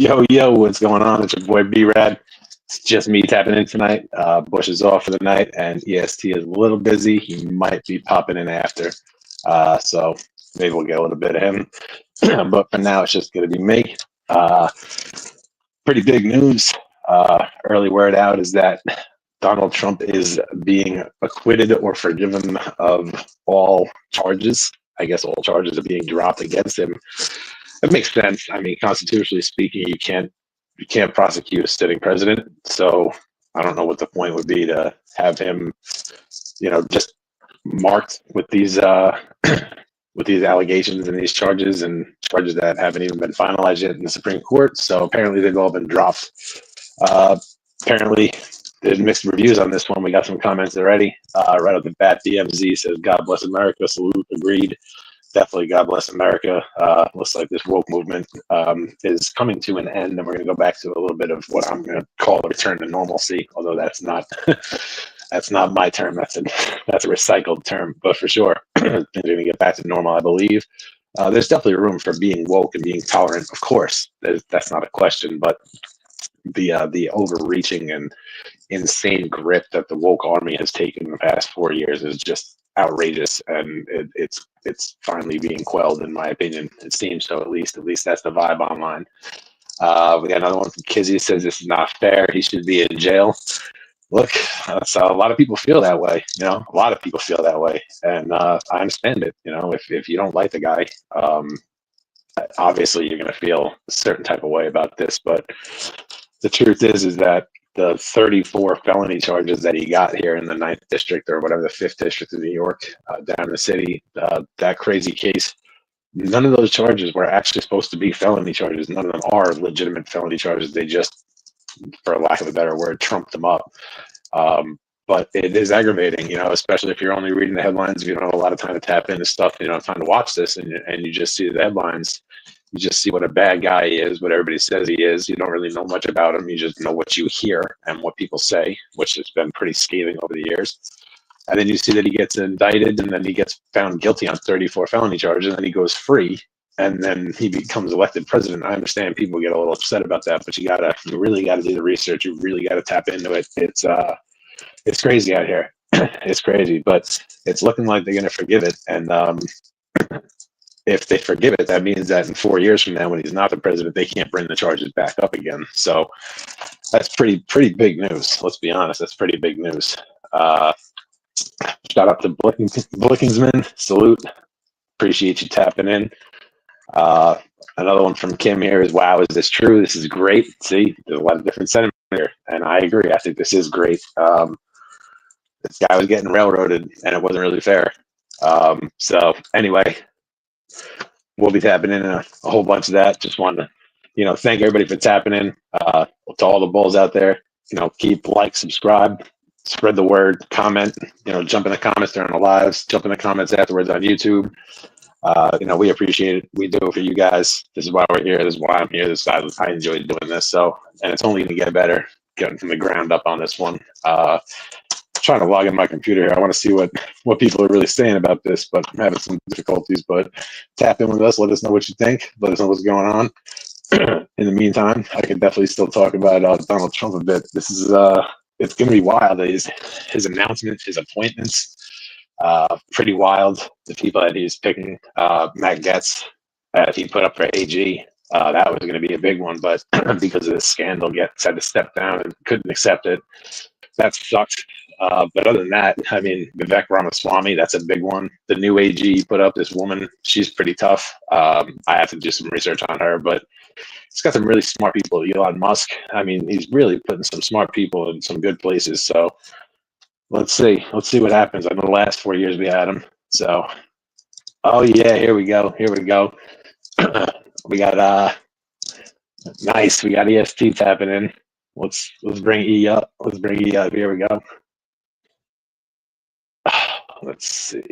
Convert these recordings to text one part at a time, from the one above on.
Yo, yo, what's going on? It's your boy B-Rad. It's just me tapping in tonight. Bush is off for the night, and EST is a little busy. He might be popping in after. So maybe we'll get a little bit of him. But for now, it's just going to be me. Uh, Pretty big news. Early word out is that Donald Trump is being acquitted or forgiven of all charges. I guess all charges are being dropped against him. It makes sense. I mean, constitutionally speaking, you can't prosecute a sitting president. So I don't know what the point would be to have him, just marked with these with these allegations and these charges and charges that haven't even been finalized yet in the Supreme Court. So apparently they've all been dropped. Uh, Apparently there's mixed reviews on this one. We got some comments already. Right off the bat, DMZ says, "God bless America." Salute. Agreed. Definitely, God bless America. Looks like this woke movement is coming to an end, and we're going to go back to a little bit of what I'm going to call a return to normalcy. Although that's not that's not my term. That's a recycled term, but for sure, things are going to get back to normal, I believe. There's definitely room for being woke and being tolerant, of course. That's not a question, but the overreaching and insane grip that the woke army has taken in the past 4 years is just outrageous, and it's finally being quelled, in my opinion. It seems so, at least. At least that's the vibe online. We got another one from Kizzy, says this is not fair. He should be in jail. Look, so a lot of people feel that way. A lot of people feel that way, and I understand it. If you don't like the guy, obviously you're going to feel a certain type of way about this. But the truth is that the 34 felony charges that he got here in the 9th district, or whatever, the 5th district of New York, down in the city, that crazy case, none of those charges were actually supposed to be felony charges. None of them are legitimate felony charges. They just, for lack of a better word, trumped them up. But it is aggravating, especially if you're only reading the headlines. If you don't have a lot of time to tap into stuff, you don't have time to watch this, and you just see the headlines. You just see what a bad guy he is, what everybody says he is. You don't really know much about him. You just know what you hear and what people say, which has been pretty scathing over the years. And then you see that he gets indicted, and then he gets found guilty on 34 felony charges, and then he goes free, and then he becomes elected president. I understand people get a little upset about that, but you really gotta do the research. You really gotta tap into it. It's crazy out here. It's crazy, but it's looking like they're gonna forgive it. And if they forgive it, that means that in 4 years from now, when he's not the president, they can't bring the charges back up again. So that's pretty big news. Let's be honest, that's pretty big news. Shout out to Blickingsman. Salute. Appreciate you tapping in. Another one from Kim here is, "Wow, is this true? This is great." See, there's a lot of different sentiment here, and I agree. I think this is great. This guy was getting railroaded, and it wasn't really fair. So anyway, we'll be tapping in a whole bunch of that. Just wanted to, thank everybody for tapping in. To all the bulls out there, keep subscribe, spread the word, comment, jump in the comments during the lives, jump in the comments afterwards on YouTube. We appreciate it. We do it for you guys. This is why we're here. This is why I'm here. I enjoy doing this. So, and it's only going to get better getting from the ground up on this one. Trying to log in my computer here. I want to see what people are really saying about this, but I'm having some difficulties. But tap in with us. Let us know what you think. Let us know what's going on. In the meantime, I can definitely still talk about Donald Trump a bit. This is it's going to be wild. His announcements, his appointments, pretty wild. The people that he's picking, Matt Gaetz, he put up for AG. That was going to be a big one, but because of the scandal, Gaetz had to step down and couldn't accept it. That sucked. But other than that, I mean, Vivek Ramaswamy, that's a big one. The new AG put up, this woman, she's pretty tough. I have to do some research on her, but he's got some really smart people. Elon Musk, I mean, he's really putting some smart people in some good places. So let's see what happens. I know the last 4 years we had him. So, oh yeah, here we go. We got nice. We got EST tapping in. Let's bring E up. Here we go. Let's see.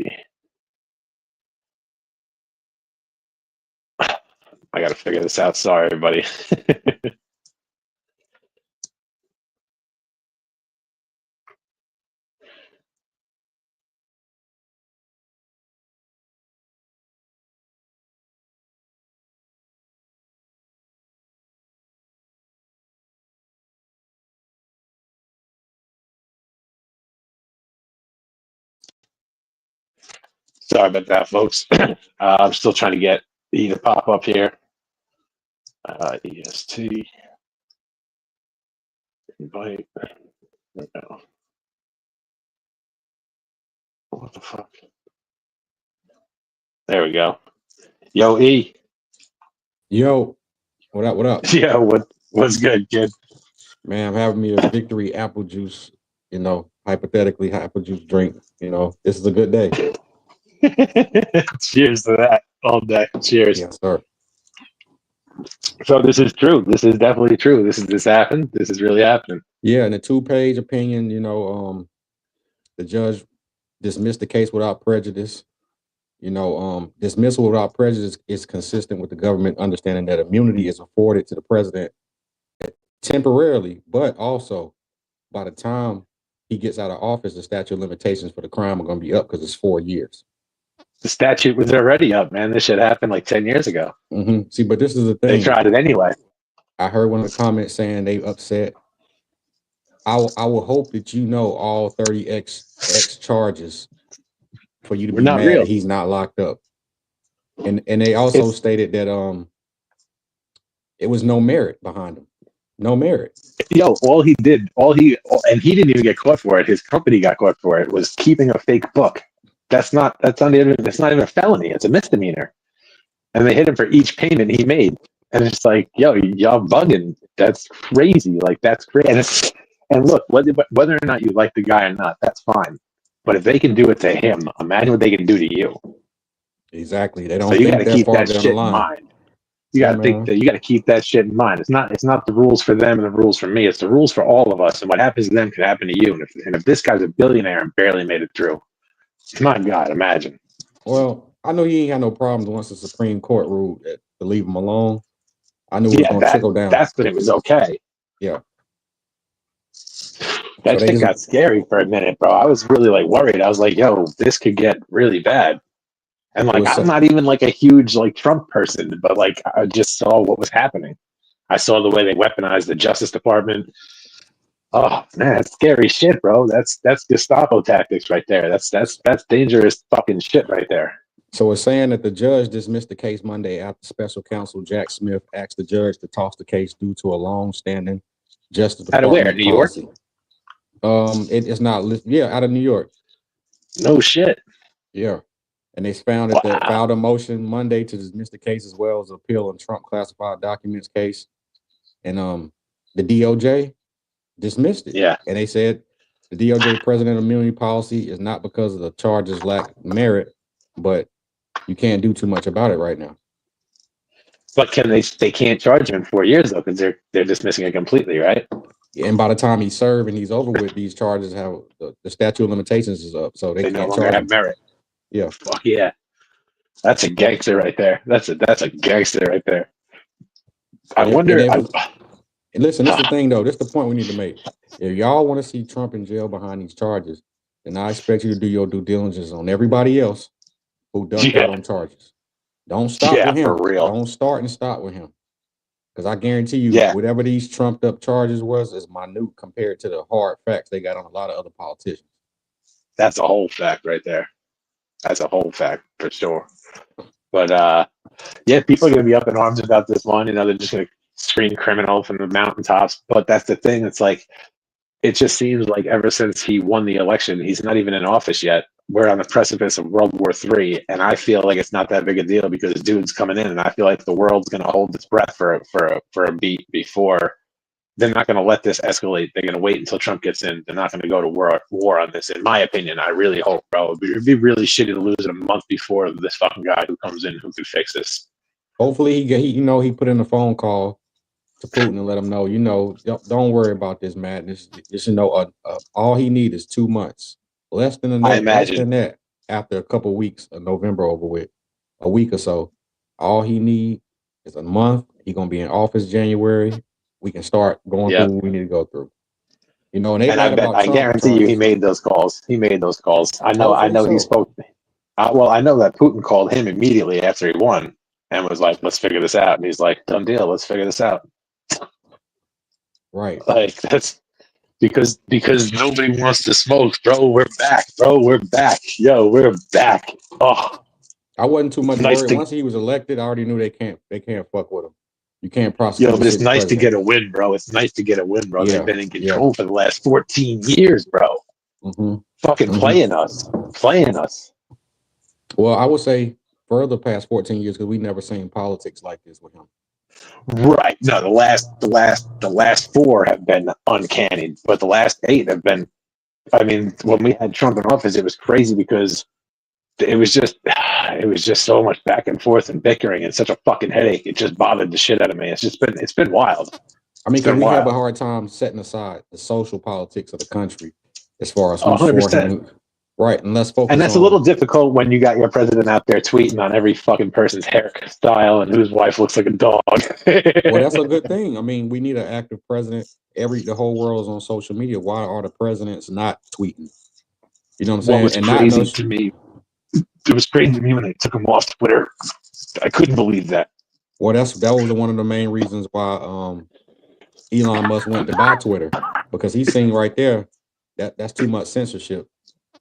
I got to figure this out. Sorry, everybody. Sorry about that, folks. I'm still trying to get E to pop up here. EST. Invite. No. What the fuck? There we go. Yo, E. Yo, what up? What up? Yeah, what's good, kid? Man, I'm having me a victory apple juice, hypothetically apple juice drink. This is a good day. Cheers to that all day. Cheers. Yes, sir. So this is true. This is definitely true. This happened. This is really happening. Yeah, in a 2-page opinion, the judge dismissed the case without prejudice. Dismissal without prejudice is consistent with the government understanding that immunity is afforded to the president temporarily, but also by the time he gets out of office, the statute of limitations for the crime are going to be up because it's 4 years. The statute was already up, man. This shit happened like 10 years ago. Mm-hmm. See, but this is the thing. They tried it anyway. I heard one of the comments saying they upset. I will hope that all 30 X charges for you to be mad that he's not locked up. And they also stated that it was no merit behind him. No merit. Yo, he didn't even get caught for it. His company got caught for it. Was keeping a fake book. That's not even a felony. It's a misdemeanor. And they hit him for each payment he made. And it's like, yo, y'all bugging. That's crazy. Like, that's crazy. And look, whether or not you like the guy or not, that's fine. But if they can do it to him, imagine what they can do to you. Exactly. They don't. So you got to keep that shit in mind. You got to think that you got to keep that shit in mind. It's not the rules for them and the rules for me. It's the rules for all of us. And what happens to them can happen to you. And if this guy's a billionaire and barely made it through, my God, imagine. Well, I know he ain't had no problems once the Supreme Court ruled to leave him alone. I knew it was going to trickle down. That's when it was okay. Yeah. That shit got scary for a minute, bro. I was really worried. I was like, yo, this could get really bad. And I'm not even a huge Trump person, but I just saw what was happening. I saw the way they weaponized the Justice Department. Oh man, that's scary shit, bro. That's Gestapo tactics right there. That's dangerous fucking shit right there. So it's saying that the judge dismissed the case Monday after special counsel Jack Smith asked the judge to toss the case due to a long-standing Justice Department out of New York? It's not. Yeah, out of New York. No shit. Yeah. And they found that they filed a motion Monday to dismiss the case as well as appeal on Trump classified documents case. And the DOJ dismissed it. Yeah. And they said the DOJ president immunity policy is not because of the charges lack merit, but you can't do too much about it right now. But they can't charge him in 4 years though, because they're dismissing it completely, right? And by the time he's served and he's over with, these charges have the statute of limitations is up. So they can't no longer have merit. Yeah. Fuck yeah. That's a gangster right there. That's a gangster right there. I wonder. Listen, this is the thing though. This is the point we need to make. If y'all want to see Trump in jail behind these charges, then I expect you to do your due diligence on everybody else who ducked out on charges. Don't stop with him. For real. Don't start and stop with him. Because I guarantee you, whatever these trumped up charges was is minute compared to the hard facts they got on a lot of other politicians. That's a whole fact right there. That's a whole fact for sure. But people are gonna be up in arms about this one. They're just gonna scream criminal from the mountaintops. But that's the thing. It's it just seems like ever since he won the election, he's not even in office yet. We're on the precipice of World War III, and I feel like it's not that big a deal because the dude's coming in, and I feel like the world's gonna hold its breath for a beat before. They're not going to let this escalate. They're going to wait until Trump gets in. They're not going to go to war on this. In my opinion, I really hope, bro. It'd be really shitty to lose it a month before this fucking guy who comes in who can fix this. Hopefully, he put in a phone call to Putin and let him know, don't worry about this madness. All he needs is 2 months, less than that. After a couple of weeks of November over with, a week or so, all he needs is a month. He's gonna be in office January. We can start going through what we need to go through. And I guarantee you he made those calls. I know he spoke. I know that Putin called him immediately after he won and was like, let's figure this out. And he's like, done deal. Let's figure this out. Right. because nobody wants to smoke, bro. We're back, bro. We're back. Yo, we're back. Oh, I wasn't too much nice worried. Once he was elected, I already knew they can't fuck with him. You can't prosecute. Yo, but it's nice to get a win, bro. It's nice to get a win, bro. Yeah, They've been in control for the last 14 years, bro. Fucking playing us. Well, I would say further past 14 years because we never seen politics like this with him. Right. No, the last 4 have been uncanny, but the last 8 have been. I mean, when we had Trump in office, it was crazy because it was just so much back and forth and bickering and such a fucking headache. It just bothered the shit out of me. It's been wild. I mean, because we have a hard time setting aside the social politics of the country as far as who's 100%. Right, and let's focus. And that's a little difficult when you got your president out there tweeting on every fucking person's hairstyle and whose wife looks like a dog. Well, that's a good thing. I mean, we need an active president. The whole world is on social media. Why are the presidents not tweeting? You know what I'm saying? What was crazy to me? It was crazy to me when they took him off Twitter. I couldn't believe that. Well, that was one of the main reasons why Elon Musk went to buy Twitter, because he's saying right there that's too much censorship.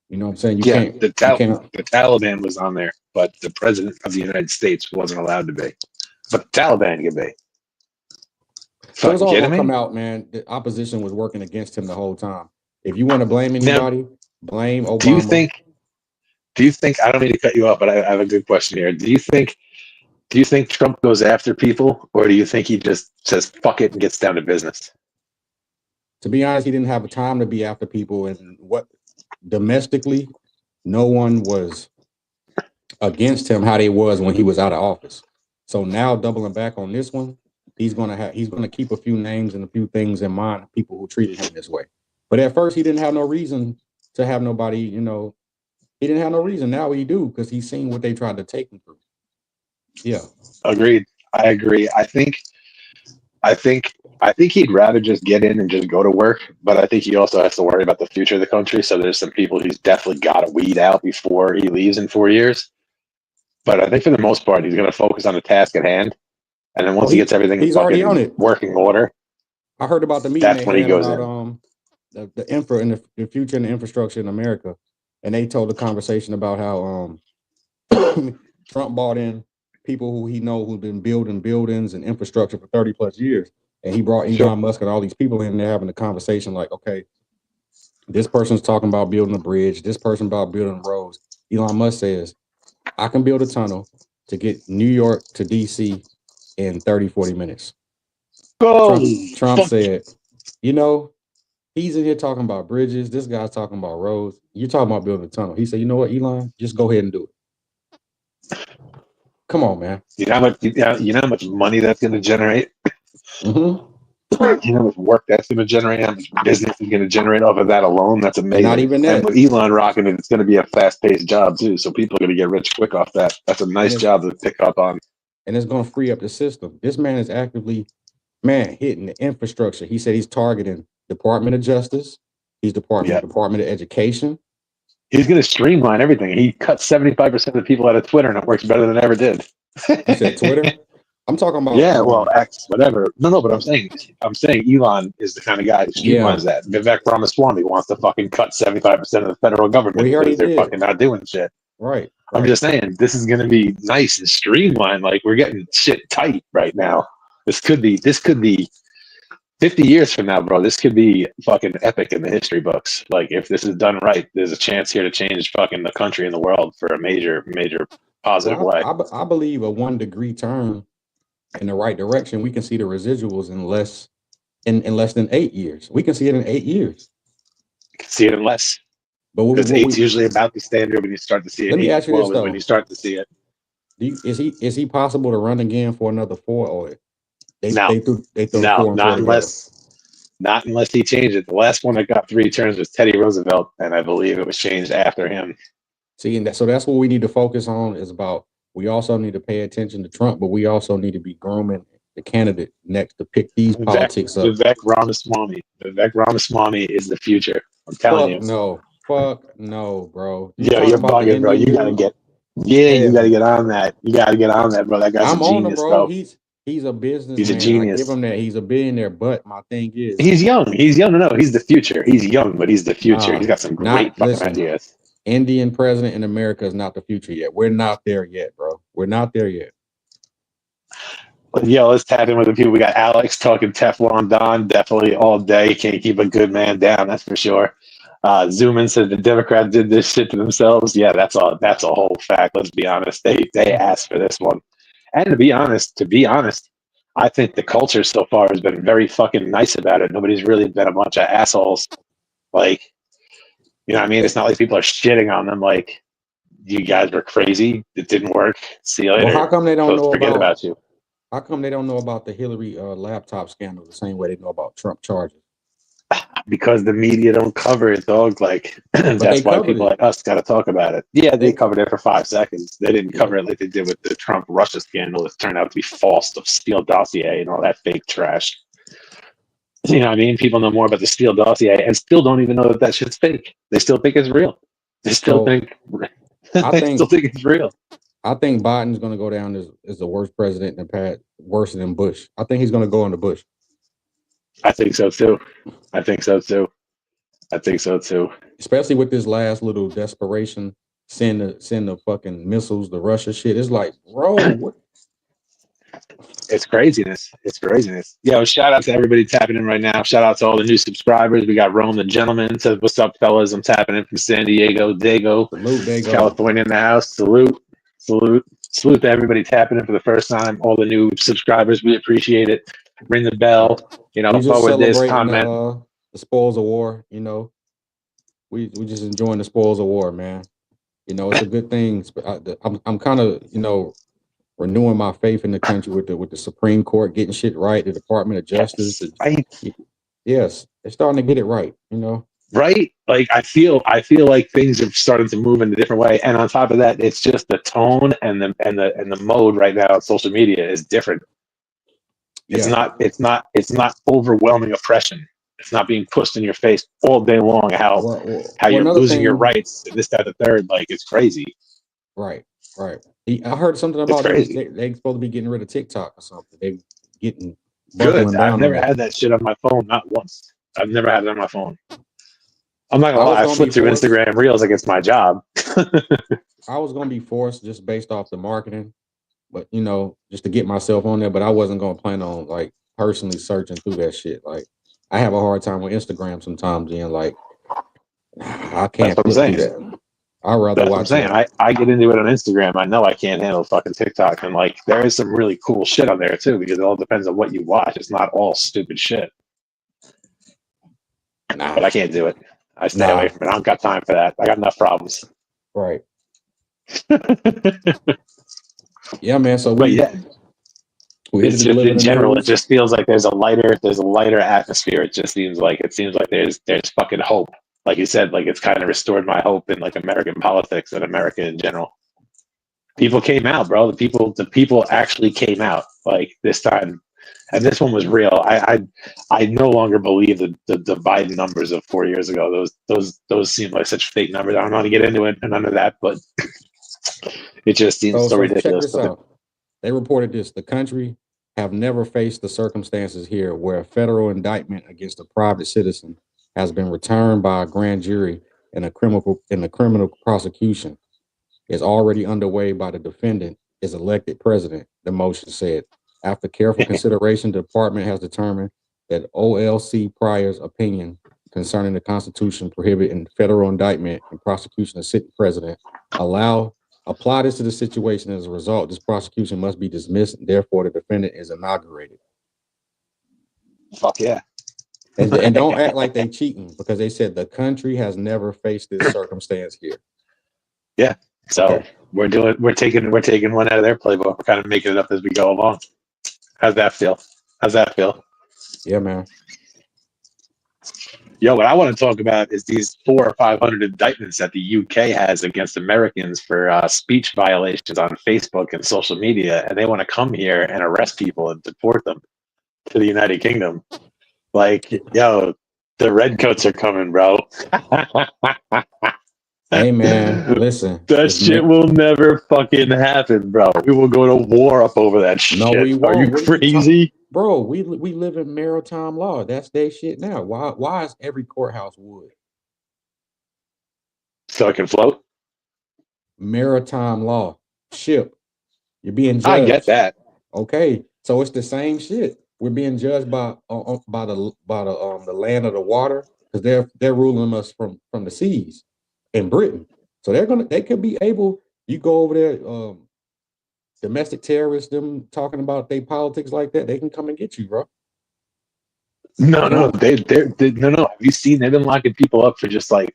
You know what I'm saying? The Taliban was on there, but the president of the United States wasn't allowed to be. But the Taliban could be. So it's all going to come out, man. The opposition was working against him the whole time. If you want to blame anybody, blame Obama. Do you think, I don't mean to cut you off, but I have a good question here. Do you think Trump goes after people, or do you think he just says fuck it and gets down to business? To be honest, he didn't have the time to be after people, and domestically, no one was against him how they was when he was out of office. So now doubling back on this one, he's gonna keep a few names and a few things in mind of people who treated him this way. But at first he didn't have no reason to have nobody, he didn't have no reason. Now he do, because he's seen what they tried to take him through. Yeah. Agreed. I agree. I think he'd rather just get in and just go to work, but I think he also has to worry about the future of the country. So there's some people he's definitely got to weed out before he leaves in 4 years. But I think for the most part, he's going to focus on the task at hand. And then once he gets everything he's already on it, working order. I heard about the meeting. That's when he goes about, in. The future and the infrastructure in America. And they told a conversation about how Trump bought in people who he know who've been building buildings and infrastructure for 30 plus years. And he brought Elon Musk and all these people in there having a conversation like, okay, this person's talking about building a bridge. This person about building roads. Elon Musk says, I can build a tunnel to get New York to DC in 30, 40 minutes. Trump said, he's in here talking about bridges. This guy's talking about roads. You're talking about building a tunnel. He said, you know what, Elon, just go ahead and do it. Come on, man. You know how much money that's going to generate? Mm-hmm. You know how much work that's going to generate? How much business is going to generate off of that alone? That's amazing. Not even that. And with Elon rocking it, it's going to be a fast-paced job, too. So people are going to get rich quick off that. That's a nice job to pick up on. And it's going to free up the system. This man is actively, hitting the infrastructure. He said he's targeting Department of Justice. He's Department of Education. He's going to streamline everything. He cut 75% of the people out of Twitter, and it works better than it ever did. You said Twitter? I'm talking about X, whatever. No, but I'm saying Elon is the kind of guy who streamlines that. Vivek Ramaswamy wants to fucking cut 75% of the federal government because they're fucking not doing shit. Right. I'm just saying this is going to be nice and streamlined. Like, we're getting shit tight right now. This could be 50 years from now, bro. This could be fucking epic in the history books. Like, if this is done right, there's a chance here to change fucking the country and the world for a major positive way. I believe a 1 degree turn in the right direction, we can see the residuals in less than 8 years. We can see it in 8 years. You can see it in less. But because 8's usually about the standard when you start to see it. Let me ask you this, though. When you start to see it. Is he possible to run again for another 4? Or not unless he changed it. The last one that got 3 terms was Teddy Roosevelt, and I believe it was changed after him. See, so that's what we need to focus on, is about, we also need to pay attention to Trump, but we also need to be grooming the candidate next to pick these politics up. Vivek Ramaswamy is the future. I'm telling you. Fuck no, bro. You're bugging, bro. You gotta get on that. You gotta get on that, bro. That guy's a genius, bro. He's a businessman. He's a genius. I give him that. He's a billionaire. But my thing is, he's young. He's young. No, he's the future. He's young, but he's the future. He's got some great fucking ideas. Indian president in America is not the future yet. We're not there yet, bro. We're not there yet. Yo, let's tap in with the people. We got Alex talking Teflon Don definitely all day. Can't keep a good man down, that's for sure. Zoomin said the Democrats did this shit to themselves. Yeah, that's a whole fact. Let's be honest. They asked for this one. And to be honest, I think the culture so far has been very fucking nice about it. Nobody's really been a bunch of assholes. Like, you know what I mean? It's not like people are shitting on them like, you guys were crazy. It didn't work. See you later. Well, how come they don't know forget about you? How come they don't know about the Hillary laptop scandal the same way they know about Trump charges? Because the media don't cover it, dog. Like, that's why people like us got to talk about it. Yeah, they covered it for 5 seconds. They didn't cover it like they did with the Trump-Russia scandal. It turned out to be false, the Steele dossier and all that fake trash. You know what I mean? People know more about the Steele dossier and still don't even know that shit's fake. They still think it's real. They still think it's real. I think Biden's going to go down as the worst president in the past, worse than Bush. I think he's going to go into Bush. I think so too. Especially with this last little desperation, send the fucking missiles, the Russia shit. It's like, bro, what? It's craziness. Yo, shout out to everybody tapping in right now. Shout out to all the new subscribers. We got Rome the Gentleman says, "What's up, fellas? I'm tapping in from San Diego, Dago, California in the house. Salute to everybody tapping in for the first time. All the new subscribers, we appreciate it. Ring the bell. You know, forward this comment. The spoils of war. You know, we just enjoying the spoils of war, man. You know, it's a good thing. I'm kind of, you know, renewing my faith in the country with the Supreme Court getting shit right, the Department of Justice. Yes, they're starting to get it right, you know. Right? Like I feel like things are starting to move in a different way. And on top of that, it's just the tone and the mode right now on social media is different. It's not overwhelming oppression. It's not being pushed in your face all day long how you're losing your rights and this, that, the third. Like it's crazy. Right. I heard something about they're supposed to be getting rid of TikTok or something. They're getting good. I've never had that shit on my phone, not once. I've never had it on my phone. I'm not gonna lie, I flip through Instagram Reels like it's my job. I was gonna be forced just based off the marketing, but you know, just to get myself on there. But I wasn't gonna plan on like personally searching through that shit. Like I have a hard time with Instagram sometimes, and like I can't. That's what I'm saying. I'd rather watch. I get into it on Instagram. I know I can't handle fucking TikTok, and like there is some really cool shit on there too, because it all depends on what you watch. It's not all stupid shit. But I can't do it. I stay away from it. I don't got time for that. I got enough problems. Right. Yeah, man. So it's just in general, it just feels like there's a lighter atmosphere. It seems like there's fucking hope. Like you said, like it's kind of restored my hope in like American politics and America in general. People came out, bro. The people actually came out like this time. And this one was real. I no longer believe the Biden numbers of 4 years ago. Those seem like such fake numbers. I don't want to get into it and none of that, but it just seems so ridiculous. Check this out. They reported this. The country have never faced the circumstances here where a federal indictment against a private citizen has been returned by a grand jury in a criminal prosecution is already underway by the defendant is elected president, the motion said. After careful consideration, the department has determined that OLC Pryor's opinion concerning the Constitution prohibiting federal indictment and prosecution of sitting president apply this to the situation. As a result, this prosecution must be dismissed, and therefore the defendant is inaugurated. Fuck yeah. And don't act like they cheating, because they said the country has never faced this circumstance here. Yeah. So we're taking one out of their playbook. We're kind of making it up as we go along. How's that feel? Yeah, man. Yo, what I want to talk about is these 400 or 500 indictments that the UK has against Americans for speech violations on Facebook and social media, and they want to come here and arrest people and deport them to the United Kingdom. Like, yo, the redcoats are coming, bro. Hey man, listen. That shit will never fucking happen, bro. We will go to war up over that shit. No, we won't. Are you crazy? Bro, we live in maritime law. That's their shit now. Why is every courthouse wood? So it can float? Maritime law. Ship. You're being judged. I get that. Okay. So it's the same shit. We're being judged by the land of the water, because they're ruling us from the seas in Britain. So they could be able, you go over there, domestic terrorists, them talking about their politics like that, they can come and get you, bro. No, no, no. Have you seen? They've been locking people up for just like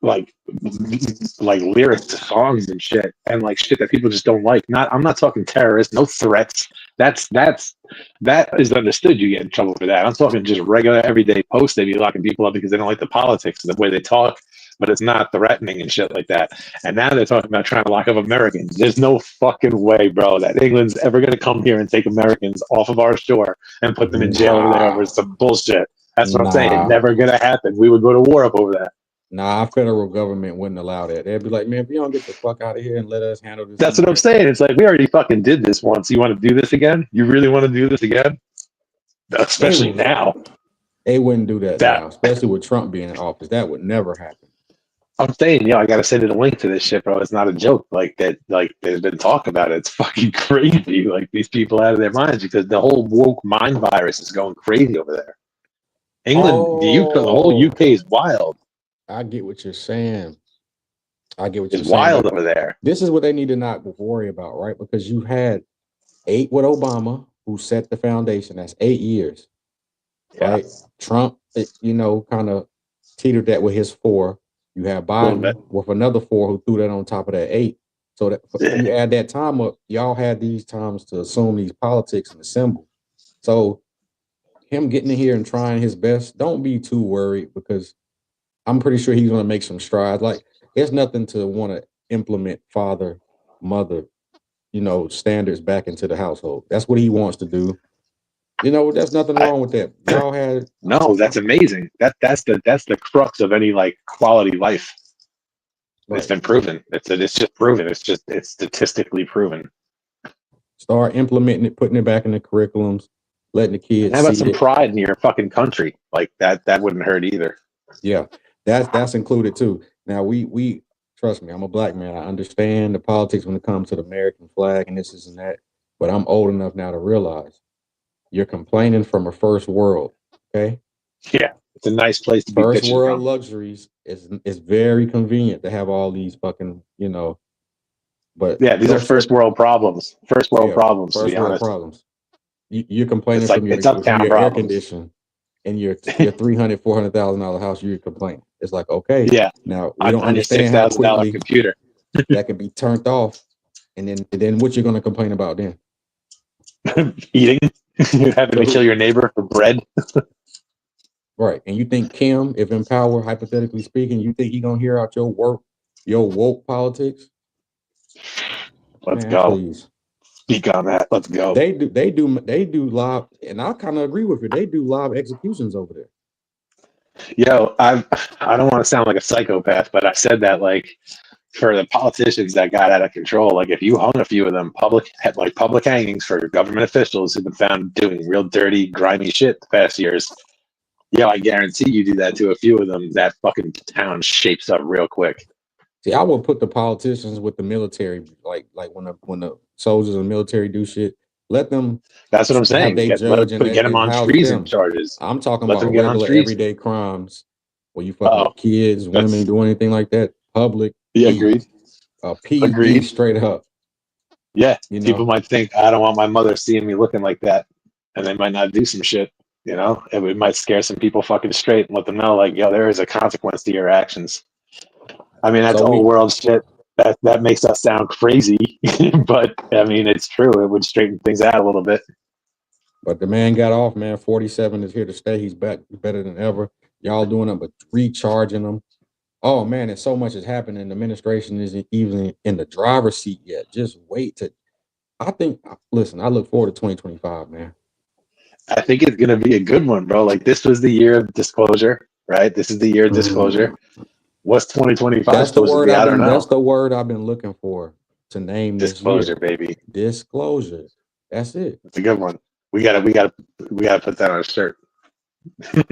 lyrics to songs and shit, and like shit that people just don't like. I'm not talking terrorists, no threats. That is understood. You get in trouble for that. I'm talking just regular everyday posts. They be locking people up because they don't like the politics and the way they talk, but it's not threatening and shit like that. And now they're talking about trying to lock up Americans. There's no fucking way, bro, that England's ever going to come here and take Americans off of our shore and put them in jail over there over some bullshit. That's what I'm saying. Never going to happen. We would go to war up over that. Nah, our federal government wouldn't allow that. They'd be like, man, if you don't get the fuck out of here and let us handle this. That's what I'm saying. It's like, we already fucking did this once. You want to do this again? You really want to do this again? Especially now. They wouldn't do that now, especially with Trump being in office. That would never happen. I'm saying, I got to send you the link to this shit, bro. It's not a joke. Like that, like there's been talk about it. It's fucking crazy. Like these people out of their minds because the whole woke mind virus is going crazy over there. England, the whole UK is wild. I get what you're saying. It's wild over there. This is what they need to not worry about, right? Because you had 8 with Obama, who set the foundation. That's 8 years, right? Trump, kind of teetered that with his 4. You have Biden with another 4 who threw that on top of that 8. So that you add that time up, y'all had these times to assume these politics and assemble. So him getting in here and trying his best, don't be too worried, because I'm pretty sure he's going to make some strides. Like, there's nothing to want to implement father, mother, standards back into the household. That's what he wants to do. There's nothing wrong with that. Y'all had that's amazing. That's the crux of any like quality life. Right. It's been proven. It's just proven. It's statistically proven. Start implementing it, putting it back in the curriculums, letting the kids. How about some pride in your fucking country? Like that wouldn't hurt either. Yeah, that's included too. Now we trust me, I'm a black man. I understand the politics when it comes to the American flag and this and that, but I'm old enough now to realize you're complaining from a first world. Okay. Yeah, it's a nice place to be. First world luxuries is very convenient to have all these fucking, but yeah, these are first world problems. First world problems. First to be world honest. problems. You're complaining from your air condition and your $300,000-$400,000 house. You're complaining. It's like, okay, yeah. Now we don't understand how quickly computer that can be turned off, and then what you're going to complain about then? Eating. You having to kill your neighbor for bread. Right. And you think Kim, if in power, hypothetically speaking, you think he gonna hear out your woke politics? Let's go. Please. Speak on that. Let's go. They do live, and I kind of agree with you. They do live executions over there. Yo, I don't want to sound like a psychopath, but I said that like for the politicians that got out of control, like if you hung a few of them public hangings for government officials who've been found doing real dirty, grimy shit the past years, I guarantee you do that to a few of them, that fucking town shapes up real quick. See, I would put the politicians with the military, like when the soldiers and military do shit, let them. That's what I'm saying. Get them on treason charges. I'm talking about regular everyday crimes where you fucking with kids, women, do anything like that. Public. Yeah, agreed. Agreed. Straight up. Yeah, people might think I don't want my mother seeing me looking like that, and they might not do some shit. It might scare some people fucking straight and let them know, like, there is a consequence to your actions. I mean, that's old world shit. That makes us sound crazy, but I mean, it's true. It would straighten things out a little bit. But the man got off, man. 47 is here to stay. He's back, better than ever. Y'all doing it, but recharging them. Oh man, and so much has happened, and the administration isn't even in the driver's seat yet. Just wait listen, I look forward to 2025, man. I think it's going to be a good one, bro. Like, this was the year of disclosure, right? This is the year of disclosure. What's 2025 That's the supposed to word be? I don't know. That's the word I've been looking for to name Disclosure, this year. baby. Disclosure. That's it. It's a good one. We gotta put that on a shirt.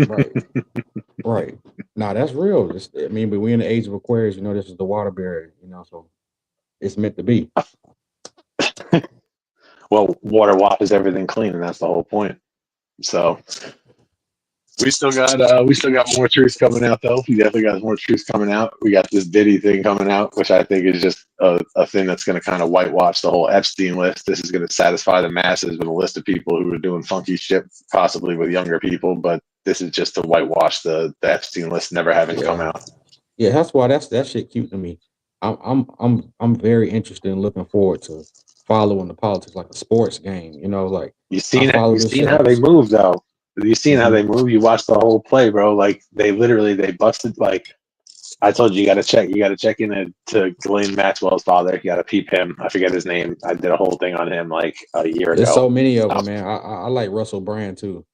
Right. Right. Nah, that's real. I mean, but we're in the age of Aquarius, this is the water barrier, so it's meant to be. Well, water washes everything clean, and that's the whole point. So we still got more truths coming out, though. We definitely got more truths coming out. We got this Diddy thing coming out, which I think is just a thing that's going to kind of whitewash the whole Epstein list. This is going to satisfy the masses with a list of people who are doing funky shit, possibly with younger people. But this is just to whitewash the Epstein list never having come out. Yeah, that's why that shit cute to me. I'm very interested in looking forward to following the politics like a sports game. Like you've seen how they move though. You seen how they move? You watch the whole play, bro. Like they busted. Like I told you, you got to check in to Ghislaine Maxwell's father. You got to peep him. I forget his name. I did a whole thing on him like a year ago. There's so many of them, man. I like Russell Brand too.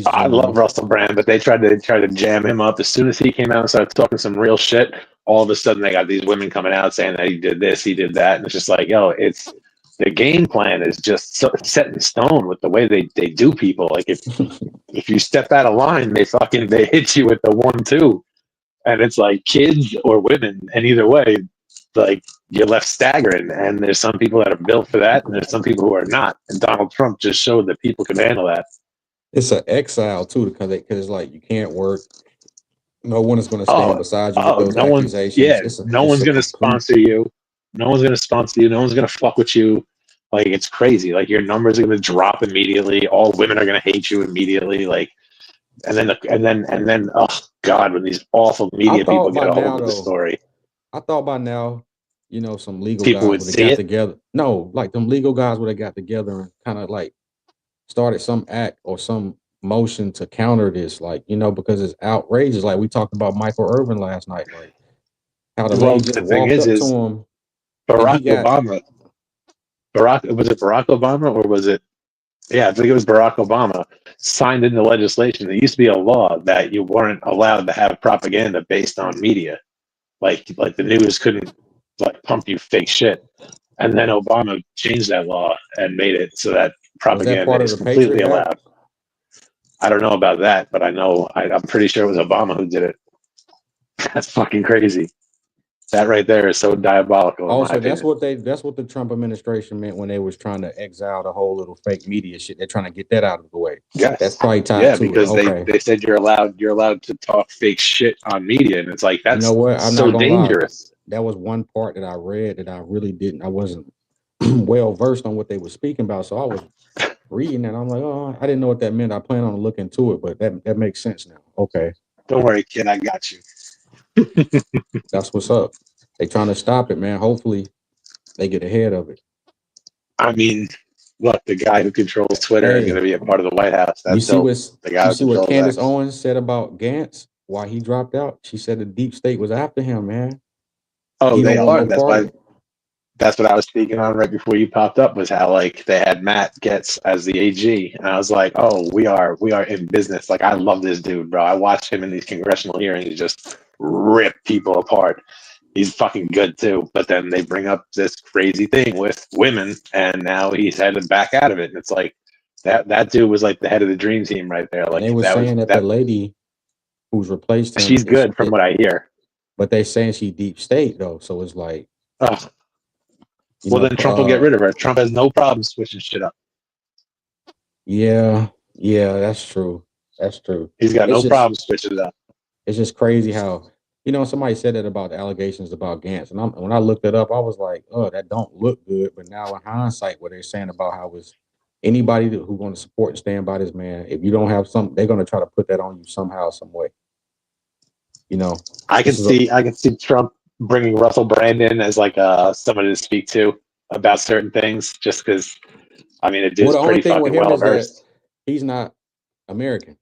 I love Russell Brand, but they tried to jam him up as soon as he came out and started talking some real shit. All of a sudden, they got these women coming out saying that he did this, he did that, and it's just like, yo, the game plan is just set in stone with the way they do people. Like if you step out of line, they hit you with the 1-2, and it's like kids or women, and either way, like you're left staggering. And there's some people that are built for that, and there's some people who are not. And Donald Trump just showed that people can handle that. It's an exile too, because it's like you can't work. No one is going to stand beside you with those accusations. No one's going to sponsor you. No one's going to sponsor you. No one's going to fuck with you. Like it's crazy. Like your numbers are going to drop immediately. All women are going to hate you immediately. Like, and then, oh God, when these awful media people get a hold of the story. I thought by now, some legal people guys would have got together. No, like them legal guys would have got together and kind of like started some act or some motion to counter this, like, because it's outrageous. Like we talked about Michael Irvin last night, like how the lady just walked up to him. Barack Obama. Was it Barack Obama or was it? Yeah, I think it was Barack Obama signed into legislation. There used to be a law that you weren't allowed to have propaganda based on media, like the news couldn't pump you fake shit. And then Obama changed that law and made it so that propaganda is completely allowed. I don't know about that, but I'm pretty sure it was Obama who did it. That's fucking crazy. That right there is so diabolical. Also, that's what the Trump administration meant when they was trying to exile the whole little fake media shit. They're trying to get that out of the way. Yes. That's probably tied to because they said you're allowed to talk fake shit on media, and it's like that's so dangerous. That was one part that I read that I really I wasn't well versed on what they were speaking about, so I was reading and I'm like, oh, I didn't know what that meant. I plan on looking into it, but that makes sense now. Okay. Don't worry, kid, I got you. That's what's up. They trying to stop it, man. Hopefully they get ahead of it. I mean, look, the guy who controls Twitter is going to be a part of the White House. That's you see what Candace Owens said about Gantz, why he dropped out? She said the deep state was after him, man. Oh, they are. That's what I was speaking on right before you popped up, was how they had Matt Gaetz as the AG, and I was like, oh, we are in business. Like, I love this dude, bro. I watched him in these congressional hearings just rip people apart. He's fucking good too. But then they bring up this crazy thing with women, and now he's headed back out of it. And it's like that dude was like the head of the dream team right there. Like, they were saying that the lady who's replaced him, she's good from what I hear. But they saying she deep state though, so it's like, then Trump will get rid of her. Trump has no problem switching shit up. Yeah, that's true. That's true. He's got no problem switching it up. It's just crazy how, somebody said that about the allegations about Gantz, and when I looked it up, I was like, oh, that don't look good. But now in hindsight, what they're saying about how it's anybody who's going to support and stand by this man, if you don't have something, they're going to try to put that on you somehow, some way. I can see Trump bringing Russell Brand in as somebody to speak to about certain things, just because, I mean, it is pretty fucking well versed. He's not American.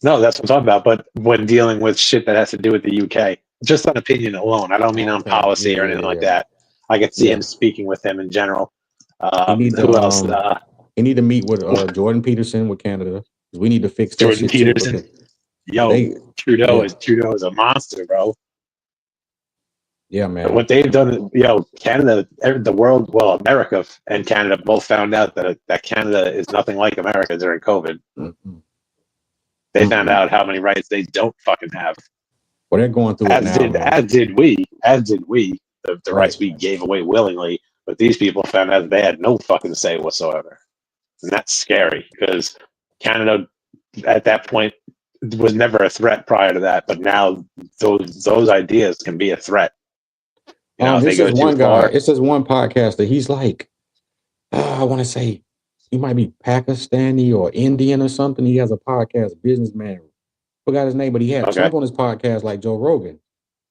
No, that's what I'm talking about. But when dealing with shit that has to do with the UK, just on opinion alone, I don't mean on policy or anything like that. I could see him speaking with him in general. Who else? You need to meet with Jordan Peterson with Canada. We need to fix Jordan Peterson. Trudeau is a monster, bro. Yeah, man. What they've done, Canada, the world, well, America and Canada both found out that Canada is nothing like America during COVID. Mm-hmm. They found out how many rights they don't fucking have. Well, they're going through it now, man. As did we. The rights we gave away willingly. But these people found out that they had no fucking say whatsoever. And that's scary because Canada at that point was never a threat prior to that. But now those ideas can be a threat. This is one guy. It says one podcaster. He's like, I want to say he might be Pakistani or Indian or something. He has a podcast, businessman. Forgot his name, but he had Trump on his podcast like Joe Rogan.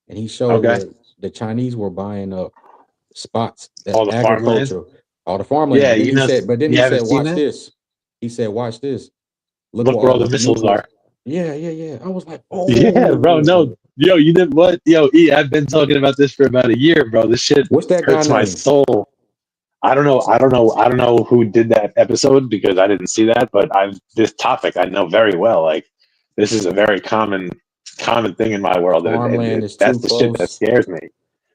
And he showed where the Chinese were buying up spots, all the agriculture, all the farmland. Yeah, he said, watch this. He said, watch this. Look where all the missiles are. Yeah. I was like, oh. Yeah, bro, no. Yo, you did what? Yo, I've been talking about this for about a year, bro. This shit hurts my soul. I don't know who did that episode because I didn't see that, but this topic I know very well. Like, this is a very common thing in my world. Farmland is that's the close. Shit that scares me.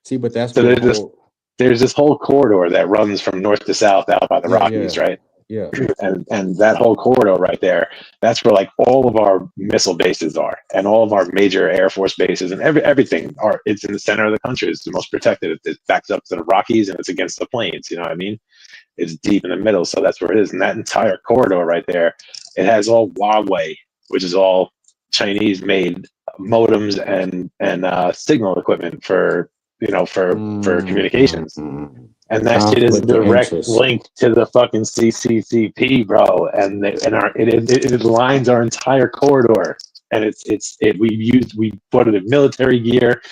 See, but that's so there's this whole corridor that runs from north to south out by the Rockies, right? Yeah. And that whole corridor right there, that's where like all of our missile bases are, and all of our major Air Force bases and everything are. It's in the center of the country. It's the most protected. It backs up to the Rockies and it's against the plains. You know what I mean? It's deep in the middle, so that's where it is. And that entire corridor right there, it has all Huawei, which is all Chinese-made modems and signal equipment for communications. And that shit is a direct link to the fucking CCCP, bro. And it lines our entire corridor. And we put it in military gear.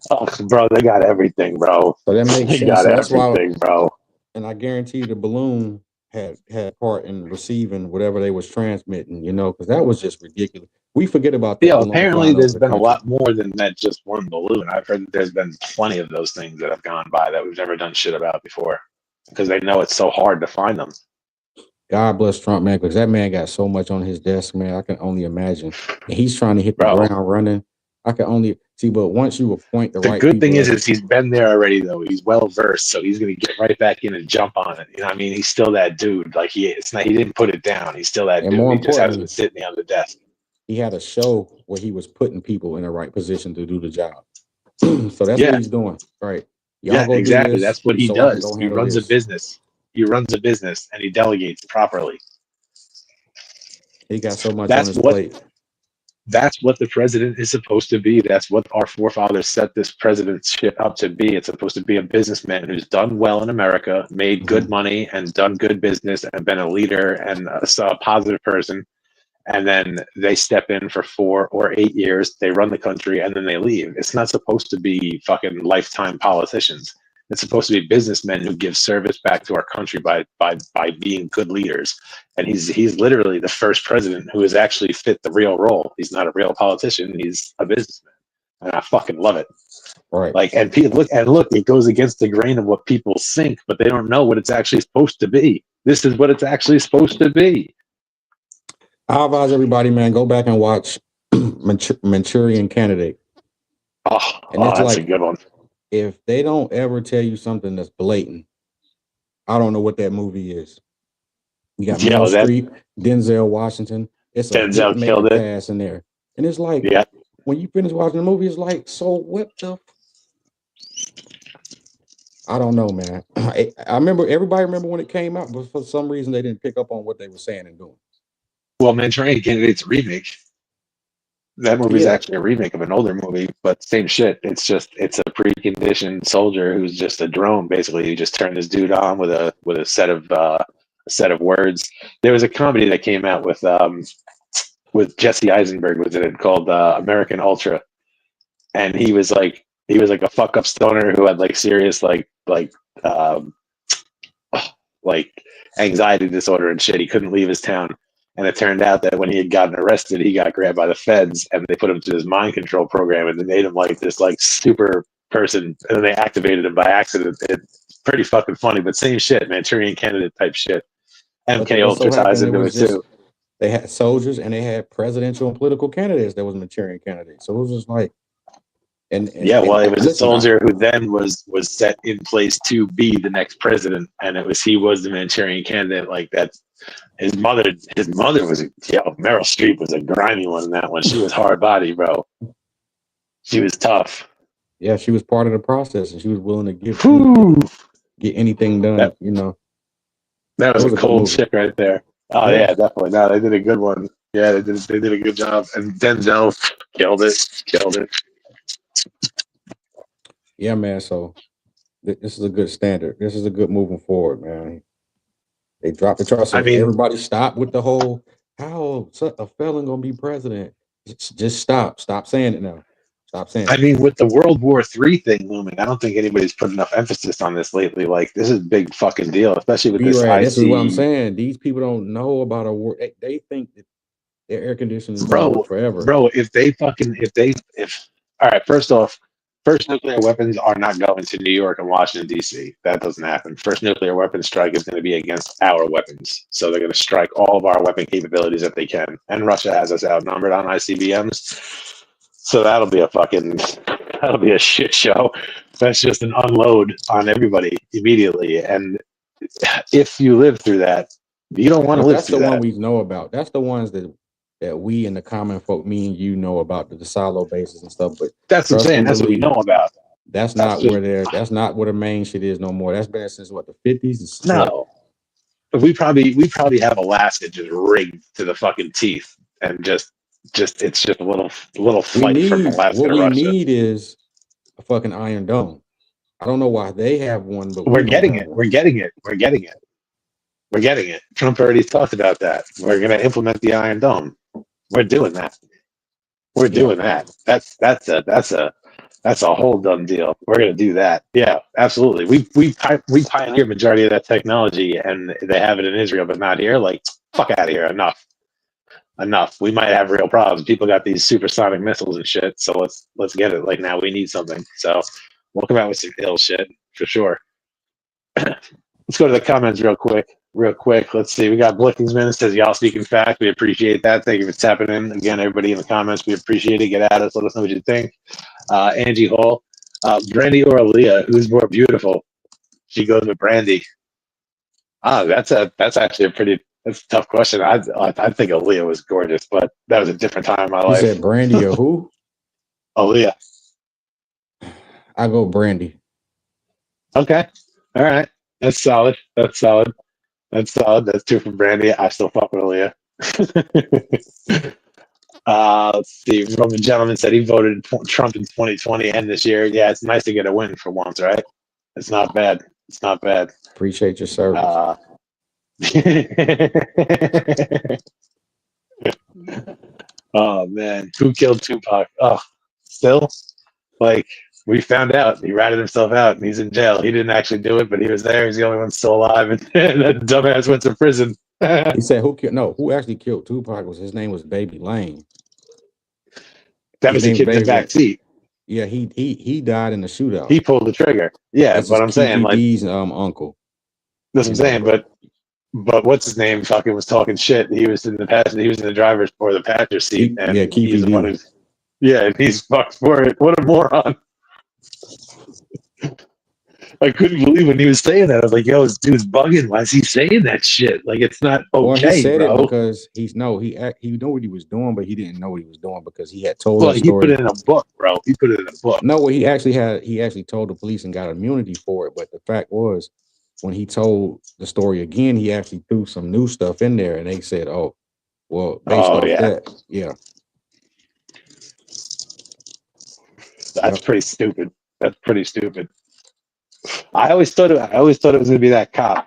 Oh, bro, they got everything, bro. So that makes sense. They got everything, bro. And I guarantee you the balloon had part in receiving whatever they was transmitting, because that was just ridiculous. We forget about that. Yeah, apparently there's been a lot more than that, just one balloon. I've heard that there's been plenty of those things that have gone by that we've never done shit about before because they know it's so hard to find them. God bless Trump, man, because that man got so much on his desk, man. I can only imagine. And he's trying to hit the ground running. I can only see, but once you appoint the right people. The good thing is he's been there already, though. He's well versed, so he's going to get right back in and jump on it. You know what I mean? He's still that dude. Like he didn't put it down. He's still that dude. He just hasn't been sitting on the desk. He had a show where he was putting people in the right position to do the job. So that's what he's doing, right? Exactly. That's what he does. He runs a business. He runs a business and he delegates properly. He got so much on his plate. That's what the president is supposed to be. That's what our forefathers set this presidentship up to be. It's supposed to be a businessman who's done well in America, made good money, and done good business, and been a leader and a positive person. And then they step in for 4 or 8 years, they run the country, and then they leave. It's not supposed to be fucking lifetime politicians. It's supposed to be businessmen who give service back to our country by being good leaders. And he's literally the first president who has actually fit the real role. He's not a real politician. He's a businessman. And I fucking love it. Right. Like, and people look, it goes against the grain of what people think, but they don't know what it's actually supposed to be. This is what it's actually supposed to be. I advise everybody, man, go back and watch Manchurian Candidate. And that's a good one. If they don't ever tell you something that's blatant, I don't know what that movie is. You got Meryl Streep, Denzel Washington. It's a Denzel killed it. Pass in there, and it's like when you finish watching the movie, it's like, so what the? I don't know, man. I remember everybody when it came out, but for some reason they didn't pick up on what they were saying and doing. Well, Manchurian Candidate's a remake. That movie's actually a remake of an older movie, but same shit. It's a preconditioned soldier who's just a drone, basically. You just turn this dude on with a set of words. There was a comedy that came out with Jesse Eisenberg was in it called American Ultra, and he was like a fuck up stoner who had like serious like anxiety disorder and shit. He couldn't leave his town. And it turned out that when he had gotten arrested, he got grabbed by the feds and they put him to this mind control program and they made him like this like super person and then they activated him by accident. It's pretty fucking funny, but same shit, Manchurian Candidate type shit. MK Ultra ties into it too. They had soldiers and they had presidential and political candidates that was Manchurian Candidates. So it was just like, Well, it was a soldier who then was set in place to be the next president, and he was the Manchurian candidate. Like that, his mother was Meryl Streep was a grimy one in that one. She was hard body, bro. She was tough. Yeah, she was part of the process, and she was willing to get anything done. That was a cold chick right there. Oh yeah, definitely. No, they did a good one. Yeah, they did a good job, and Denzel killed it. Yeah, man. So this is a good standard. This is a good moving forward, man. They dropped the charge. So everybody stopped with the whole how a felon gonna be president. Just stop saying it now. Stop saying it. With the World War III thing looming, I don't think anybody's put enough emphasis on this lately. Like, this is a big fucking deal, especially with this IC. This is what I'm saying. These people don't know about a war. They think that their air conditioning is gonna work forever. Bro, all right, first off, first nuclear weapons are not going to New York and Washington, D.C. That doesn't happen. First nuclear weapons strike is going to be against our weapons. So they're going to strike all of our weapon capabilities if they can. And Russia has us outnumbered on ICBMs. So that'll be a shit show. That's just an unload on everybody immediately. And if you live through that, you don't want to live through that. That's the one we know about. That's the ones that we and the common folk, me and you, know about the silo bases and stuff. But that's what I'm saying. That's what we know about. That's not where the main shit is no more. That's been since what, the 50s? No. We probably have Alaska just rigged to the fucking teeth, and just it's just a little flight from Alaska to Russia. What we need is a fucking Iron Dome. I don't know why they have one, but we're getting it. We're getting it. Trump already talked about that. We're going to implement the Iron Dome. We're doing that. That's a whole done deal. We're going to do that. Yeah, absolutely. We pioneered majority of that technology, and they have it in Israel, but not here. Like, fuck out of here. Enough. We might have real problems. People got these supersonic missiles and shit. So let's get it. Like, now we need something. So we'll come out with some ill shit for sure. Let's go to the comments real quick. Let's see. We got Blickingsman that says, y'all speaking fact. We appreciate that. Thank you for tapping in. Again, everybody in the comments, we appreciate it. Get at us. Let us know what you think. Angie Hall, Brandy or Aaliyah, who's more beautiful? She goes with Brandy. That's actually that's a tough question. I think Aaliyah was gorgeous, but that was a different time in my life. You said Brandy or who? Aaliyah. I go Brandy. Okay. All right. That's solid. That's two from Brandy. I still fuck with Aaliyah. Let's see. Roman Gentleman said he voted Trump in 2020 and this year. Yeah, it's nice to get a win for once, right? It's not bad. Appreciate your service. Oh man, who killed Tupac? Oh, still, like, we found out he ratted himself out and he's in jail. He didn't actually do it, but he was there. He's the only one still alive, and that dumbass went to prison. He said, who actually killed Tupac? His name was Baby Lane. That was the kid in the back seat. Yeah, he died in the shootout. He pulled the trigger. Yeah, that's what I'm saying. Like, D's uncle. That's what I'm saying. But what's his name? Fucking was talking shit. He was in the driver's or the passenger seat, and he's the one who's. Yeah, and he's fucked for it. What a moron. I couldn't believe when he was saying that. I was like, yo, this dude's bugging. Why is he saying that shit? Like, it's not okay, well, he said bro. It because he knew what he was doing, but he didn't know what he was doing because he had told the story. He put it in a book, bro. He put it in a book. No, he actually told the police and got immunity for it. But the fact was, when he told the story again, he actually threw some new stuff in there, and they said, "Oh, well, based off that, yeah." That's pretty stupid. I always thought it was going to be that cop.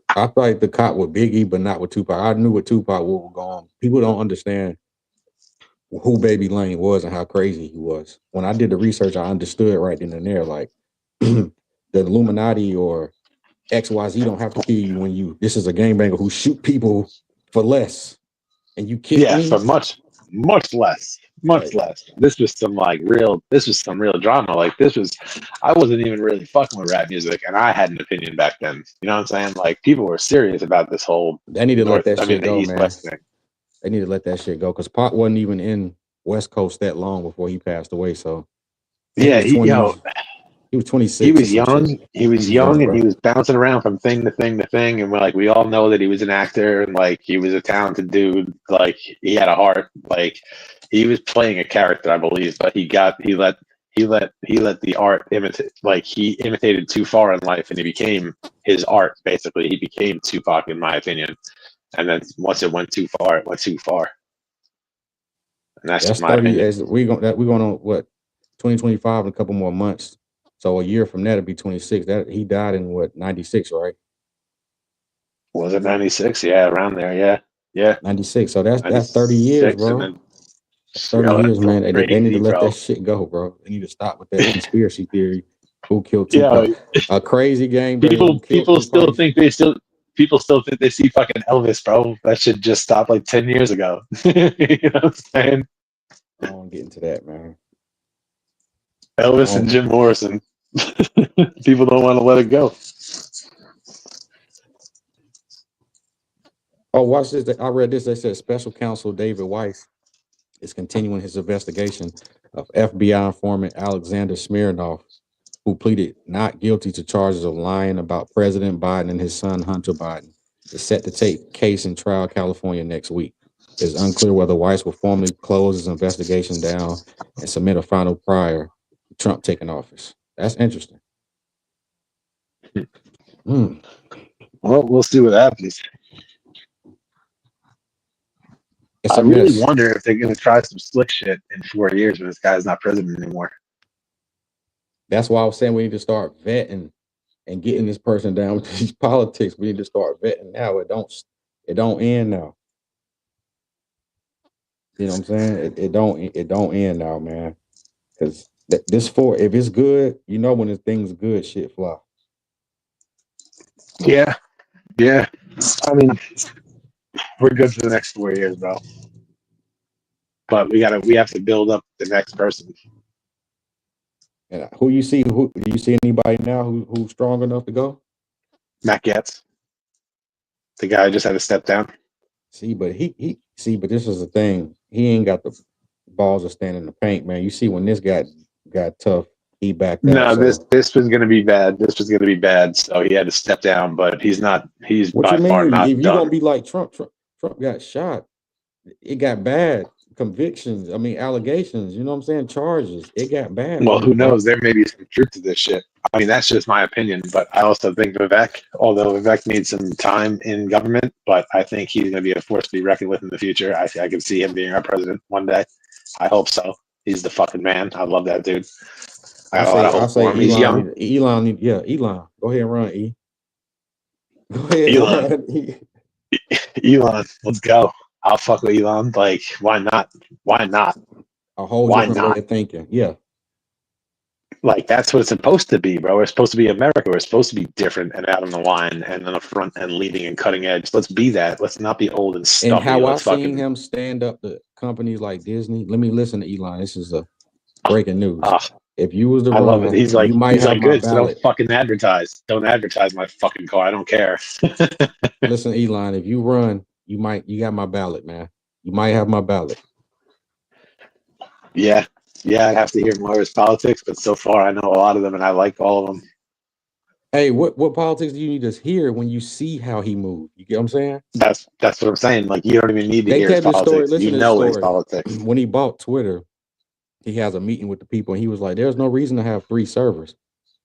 I thought the cop with Biggie, but not with Tupac. I knew what Tupac was going. People don't understand who Baby Lane was and how crazy he was. When I did the research, I understood right then and there. Like, the Illuminati or XYZ don't have to kill you when you. This is a gangbanger who shoot people for less, and you kill. Yeah, for much less. Much less. This was some real drama. Like, I wasn't even really fucking with rap music, and I had an opinion back then. You know what I'm saying? Like, people were serious about this whole. They need to let that shit go, man. They need to let that shit go because Pac wasn't even in West Coast that long before he passed away. So yeah, he was 26. He was young. Shit. He was young, and he was bouncing around from thing to thing to thing. And we all know that he was an actor, and like he was a talented dude. Like he had a heart. Like he was playing a character, I believe, but he let the art imitate. Like he imitated too far in life, and he became his art. Basically, he became Tupac, in my opinion. And then once it went too far, it went too far. And that's just my 30, opinion. We're going on what 2025 in a couple more months. So a year from that, it'd be 26. That he died in what 96, right? Was it 96? Yeah, around there. Yeah. 96. So that's 30 years, bro. 30 years, man. They need to let that shit go, bro. They need to stop with that conspiracy theory. Who killed Tupac? A crazy game. People still think they see fucking Elvis, bro. That should just stop like 10 years ago. You know what I'm saying? I don't want to get into that, man. Elvis and Jim Morrison. People don't want to let it go. Oh, watch this. I read this. They said Special Counsel David Weiss is continuing his investigation of FBI informant Alexander Smirnov, who pleaded not guilty to charges of lying about President Biden and his son Hunter Biden. Is set to take case in trial California next week. It's unclear whether Weiss will formally close his investigation down and submit a final prior to Trump taking office. That's interesting. Well, we'll see what happens. I really wonder if they're going to try some slick shit in 4 years when this guy's not president anymore. That's why I was saying we need to start vetting and getting this person down with these politics. We need to start vetting now. It don't end now. You know what I'm saying? It don't end now, man. Because if it's good, you know when things good, shit fly. Yeah. I mean, we're good for the next 4 years, bro. But we have to build up the next person. And who do you see anybody now who's strong enough to go? Matt Gaetz, the guy who just had to step down. But this is the thing. He ain't got the balls to stand in the paint, man. You see, when this guy got tough, he backed out. No, this was going to be bad. This was going to be bad, so he had to step down. But he's not. He's by far not done. If you're gonna be like Trump got shot. It got bad. Convictions, allegations, you know what I'm saying? Charges. It got bad. Well, who knows? There may be some truth to this shit. I mean, that's just my opinion, but I also think although Vivek needs some time in government, but I think he's going to be a force to be reckoned with in the future. I can see him being our president one day. I hope so. He's the fucking man. I love that dude. I got a lot of hope for him. He's young. Elon. Go ahead and run, E. Go ahead, Elon. Elon, let's go. I'll fuck with Elon. Like, why not? A whole different way of thinking. Yeah. Like, that's what it's supposed to be, bro. We're supposed to be America. We're supposed to be different and out on the line and on the front and leading and cutting edge. Let's be that. Let's not be old and stuffy. And how I've seen him stand up to companies like Disney. Let me listen to Elon. This is a breaking news. If you was the I love it. He's like, good, so don't fucking advertise. Don't advertise my fucking car. I don't care. Listen, Elon, if you run, you got my ballot, man. You might have my ballot. Yeah, I'd have to hear more of his politics, but so far I know a lot of them and I like all of them. Hey, what politics do you need to hear when you see how he moved? You get what I'm saying? That's what I'm saying. Like, you don't even need to hear his politics. You know his politics. When he bought Twitter, he has a meeting with the people and he was like, there's no reason to have 3 servers.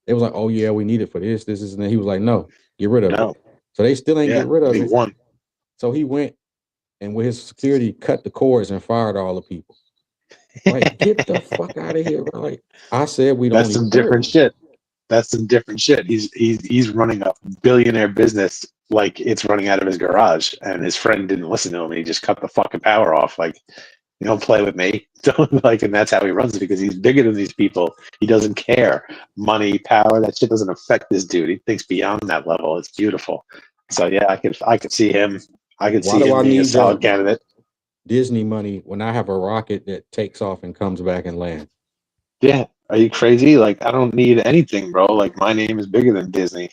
They was like, oh yeah, we need it for this, and then he was like, no, get rid of it. So they still ain't get rid of it. Won. So he went and with his security cut the cords and fired all the people. Like, get the fuck out of here, bro. Like, I said, we don't. That's some different shit. That's some different shit. He's running a billionaire business like it's running out of his garage, and his friend didn't listen to him. And he just cut the fucking power off. Like, you don't play with me. Don't and that's how he runs it because he's bigger than these people. He doesn't care. Money, power, that shit doesn't affect this dude. He thinks beyond that level. It's beautiful. So yeah, I could see him. I could see him being a solid candidate. Disney money when I have a rocket that takes off and comes back and lands. Yeah. Are you crazy? Like, I don't need anything, bro. Like, my name is bigger than Disney.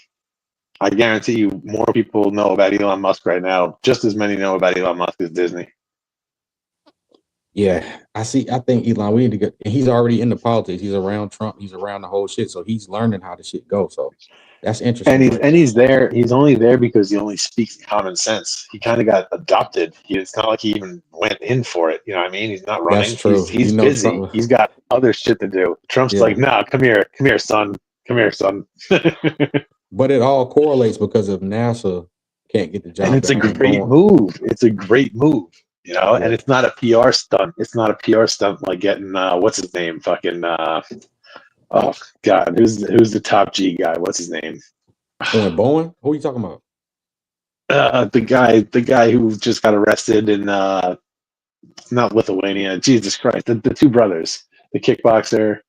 I guarantee you more people know about Elon Musk right now. Just as many know about Elon Musk as Disney. Yeah, I see. I think Elon, we need to get. He's already in the politics. He's around Trump. He's around the whole shit. So he's learning how the shit goes. So that's interesting. He's there. He's only there because he only speaks common sense. He kind of got adopted. It's not like he even went in for it. You know what I mean? He's not running. That's true. He's busy. Trump, he's got other shit to do. Trump's like, nah, come here, son. Come here, son. But it all correlates because of NASA can't get the job. And it's a great move. It's a great move. You know, and it's not a PR stunt. It's not a PR stunt like getting what's his name? Fucking oh God, who's the top G guy? What's his name? Bowen? Who are you talking about? The guy who just got arrested in not Lithuania. Jesus Christ, the two brothers, the kickboxer.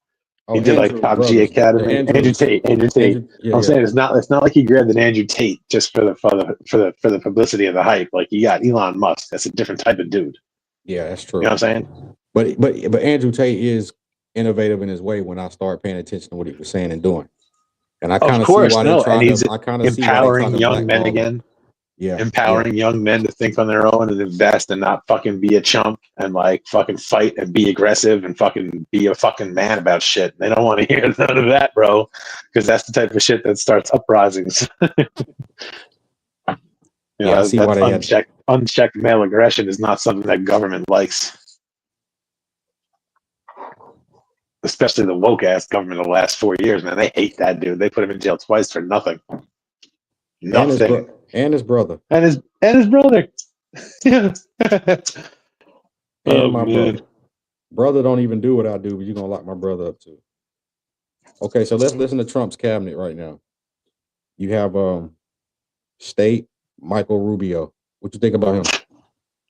He did like top G Academy. Andrew Tate. I'm saying it's not like he grabbed an Andrew Tate just for the publicity and the hype. Like he got Elon Musk. That's a different type of dude. Yeah, that's true. You know what I'm saying? But Andrew Tate is innovative in his way when I start paying attention to what he was saying and doing. And I kind of see why they're trying to. I kind of empowering young men again. Yeah, empowering young men to think on their own and invest and not fucking be a chump and like fucking fight and be aggressive and fucking be a fucking man about shit. They don't want to hear none of that, bro, because that's the type of shit that starts uprisings. I see why unchecked male aggression is not something that government likes. Especially the woke ass government of the last 4 years, man. They hate that dude. They put him in jail twice for nothing. Nothing. And his brother. And his brother. Yeah. And my brother. Brother don't even do what I do, but you're gonna lock my brother up too. Okay, so let's listen to Trump's cabinet right now. You have State Michael Rubio. What you think about him?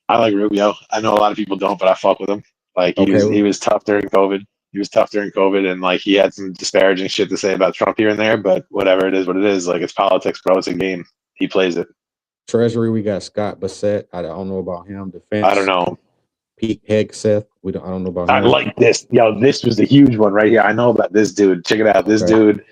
I like Rubio. I know a lot of people don't, but I fuck with him. Like he was tough during COVID. And like he had some disparaging shit to say about Trump here and there, but whatever, it is what it is. Like it's politics, bro. It's a game. He plays it. Treasury, we got Scott Bassett. I don't know about him. Defense, I don't know. Pete Hegseth. I don't know about him. I like this. Yo, this was a huge one right here. I know about this dude. Check it out. This dude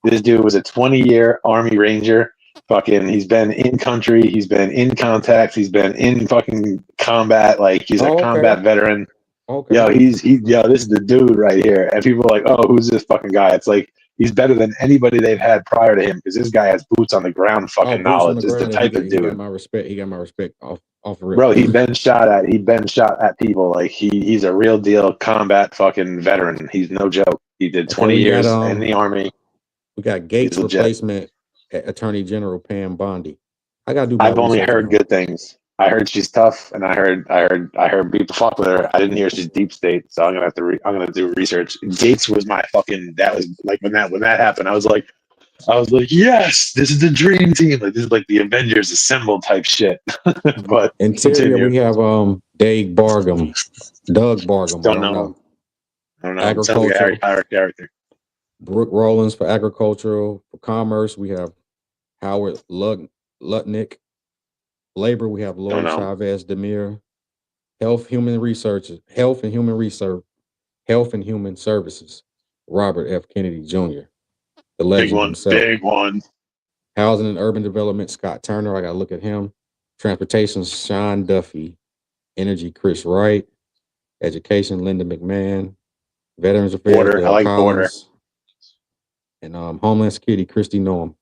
was a 20-year Army Ranger. Fucking, he's been in country. He's been in contacts. He's been in fucking combat. Like he's a combat veteran. Okay. Yo, this is the dude right here. And people are like, oh, who's this fucking guy? It's like, he's better than anybody they've had prior to him because this guy has boots on the ground fucking knowledge. Is the type of dude. He got my respect off of it. Bro, he's been shot at people. Like he's a real deal combat fucking veteran. He's no joke. He did 20 years in the Army. We got Gates replacement Attorney General Pam Bondi. I've only heard good things. I heard she's tough, and I heard people fuck with her. I didn't hear she's deep state, so I'm gonna do research. Gates was my fucking. That was like when that happened. I was like, yes, this is the dream team. Like this is like the Avengers assembled type shit. But Interior, we have Doug Bargum. Don't know. Agriculture. Brooke Rollins for agricultural. For commerce, we have Howard Lutnick. Labor, we have Lori Chavez Demir. Health and Human Services, Robert F. Kennedy Jr. The legend himself. Big one. Housing and Urban Development, Scott Turner. I got to look at him. Transportation, Sean Duffy. Energy, Chris Wright. Education, Linda McMahon. Veterans Affairs, Border. I like Border. And Homeland Security, Christy Noem.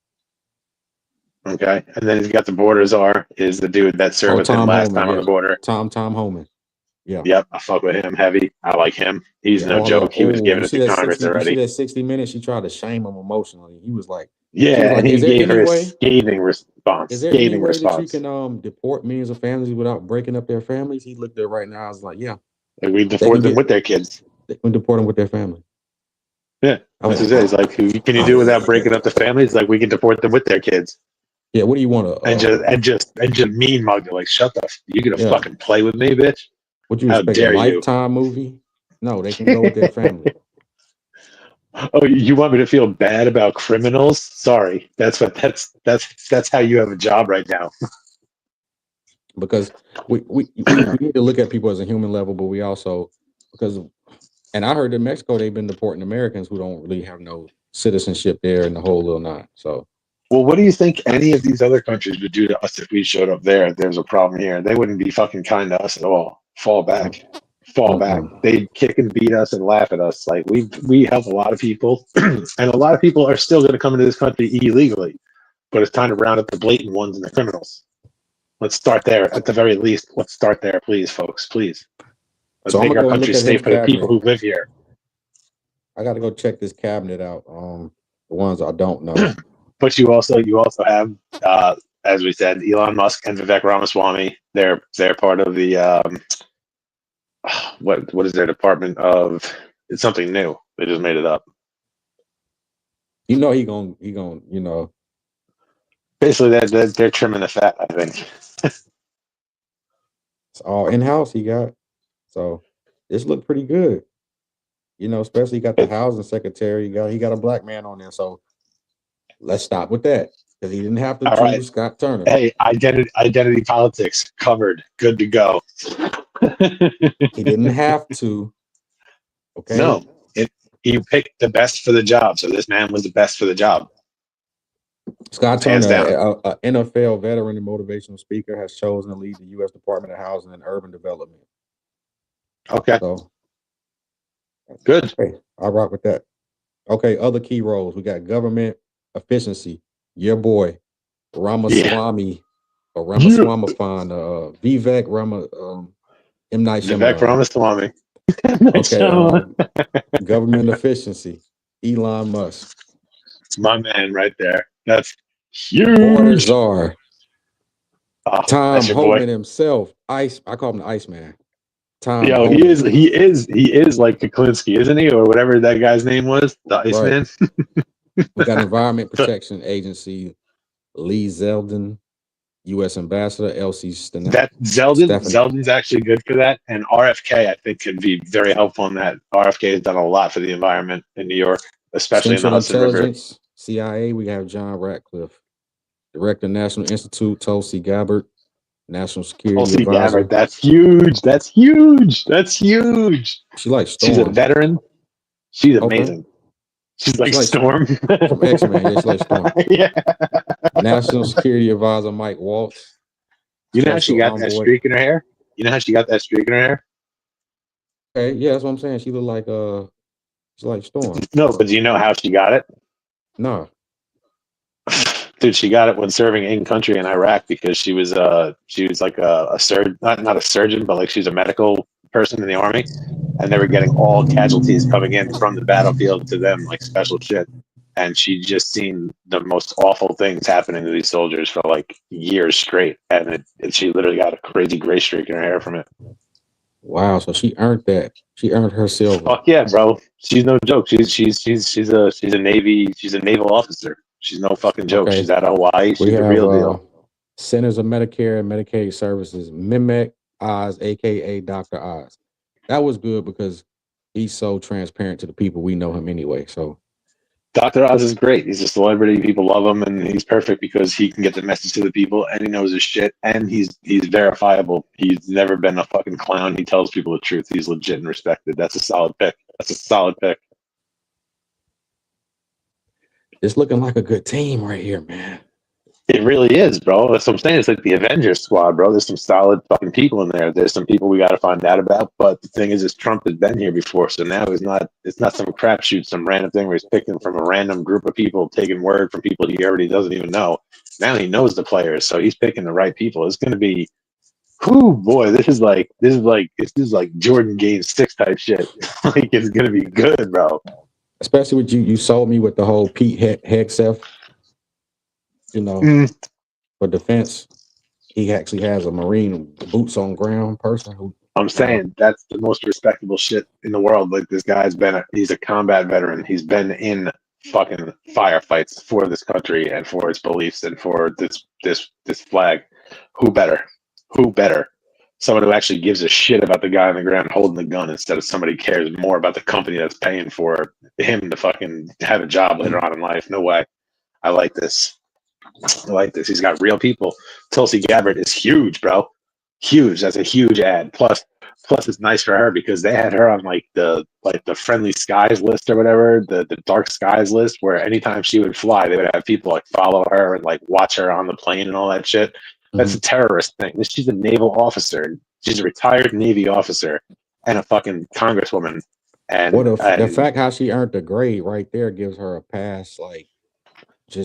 Okay, and then he's got the borders is the dude that served with him last time on the border. Tom Homan. Yeah. Yep, I fuck with him heavy. I like him. He's no joke. He was giving it to Congress already. You see that 60 Minutes? She tried to shame him emotionally. He was like, and he gave her a scathing response. Is there any way that you can deport millions of families without breaking up their families? He looked at it right now. I was like, yeah. Like we deport them with their kids. They can deport them with their family. Yeah, that's what it is. Like, who can you do without breaking up the families? Like, we can deport them with their kids. Yeah, what do you want to? And just mean mug it. Like, shut the. You gonna fucking play with me, bitch? Would you expect a Lifetime movie? No, they can go with their family. Oh, you want me to feel bad about criminals? Sorry, that's how you have a job right now. Because we need to look at people as a human level, but we also and I heard in Mexico they've been deporting Americans who don't really have no citizenship there and the whole little nine. So. Well, what do you think any of these other countries would do to us if we showed up there? If there's a problem here, they wouldn't be fucking kind to us at all. Fall back. fall back. They kick and beat us and laugh at us. Like we help a lot of people, and a lot of people are still going to come into this country illegally. But it's time to round up the blatant ones and the criminals. Let's start there. At the very least, let's start there, please, folks. Please. Let's make our country safe for the people who live here. I got to go check this cabinet out. The ones I don't know. But you also have, as we said, Elon Musk and Vivek Ramaswamy. They're part of the what is their department of? It's something new. They just made it up. He gonna. Basically, they're trimming the fat, I think. It's all in house. He got, so this looked pretty good. Especially he got the housing secretary. He got a black man on there. So let's stop with that because he didn't have to choose Scott Turner. Hey, identity politics covered, good to go. He didn't have to. Okay. No, he picked the best for the job. So this man was the best for the job. Scott Turner, an NFL veteran and motivational speaker, has chosen to lead the U.S. Department of Housing and Urban Development. Okay. So good. Okay, I'll rock with that. Okay, other key roles. We got government efficiency. Your boy, Ramaswamy, or Ramaswamy, Vivek M. Night Shyamalan. Vivek Ramaswamy. Okay, government efficiency. Elon Musk. My man right there. That's huge. Border czar. Tom Homan himself. I call him the Iceman. Tom. Yo, Homan. he is like Kuklinski, isn't he? Or whatever that guy's name was, the Iceman. Right. We got Environment Protection Agency, Lee Zeldin, U.S. Ambassador, Elsie Zeldin's actually good for that. And RFK, I think, could be very helpful in that. RFK has done a lot for the environment in New York, especially in the Hudson River. CIA, we have John Ratcliffe, Director, National Institute, Tulsi Gabbard, National Security Advisor. Gabbard, that's huge. That's huge. That's huge. She's a veteran. She's amazing. She's like Storm from X-Men. Yeah, she's like Storm. Yeah. National Security Advisor Mike Waltz. You know how she got that streak in her hair? Okay, yeah, that's what I'm saying. She look like she's like Storm. No, but do you know how she got it? No. Dude, she got it when serving in country in Iraq because she was like a surgeon, not a surgeon, but like she's a medical person in the army, and they were getting all casualties coming in from the battlefield to them, like special shit. And she just seen the most awful things happening to these soldiers for like years straight, and she literally got a crazy gray streak in her hair from it. Wow, so she earned that. She earned her silver. Fuck yeah, bro. She's no joke. She's a naval officer. She's no fucking joke. Okay. She's out of Hawaii. She's the real deal. Centers of Medicare and Medicaid Services, Mehmet Oz, aka Dr. Oz. That was good because he's so transparent to the people. We know him anyway. So Dr. Oz is great. He's a celebrity. People love him, and he's perfect because he can get the message to the people, and he knows his shit, and he's verifiable. He's never been a fucking clown. He tells people the truth. He's legit and respected. That's a solid pick. It's looking like a good team right here, man. It really is, bro. That's what I'm saying. It's like the Avengers squad, bro. There's some solid fucking people in there. There's some people we got to find out about. But the thing is Trump has been here before, so now it's not some crapshoot, some random thing where he's picking from a random group of people, taking word from people he already doesn't even know. Now he knows the players, so he's picking the right people. It's going to be, whoo, boy. This is like Jordan Game 6 type shit. Like it's going to be good, bro. Especially with you sold me with the whole Pete Hegseth. For defense, he actually has a Marine boots on ground person who. I'm saying that's the most respectable shit in the world. Like this guy's he's a combat veteran. He's been in fucking firefights for this country and for its beliefs and for this flag. Who better? Someone who actually gives a shit about the guy on the ground holding the gun instead of somebody who cares more about the company that's paying for him to fucking have a job later on in life. No way. I like this. He's got real people. Tulsi Gabbard is huge, bro. Huge. That's a huge ad. Plus it's nice for her because they had her on like the friendly skies list or whatever, the dark skies list, where anytime she would fly, they would have people like follow her and like watch her on the plane and all that shit. That's a terrorist thing. She's a naval officer. She's a retired Navy officer, and a fucking congresswoman. What if the And fact how she earned the grade right there gives her a pass? Like,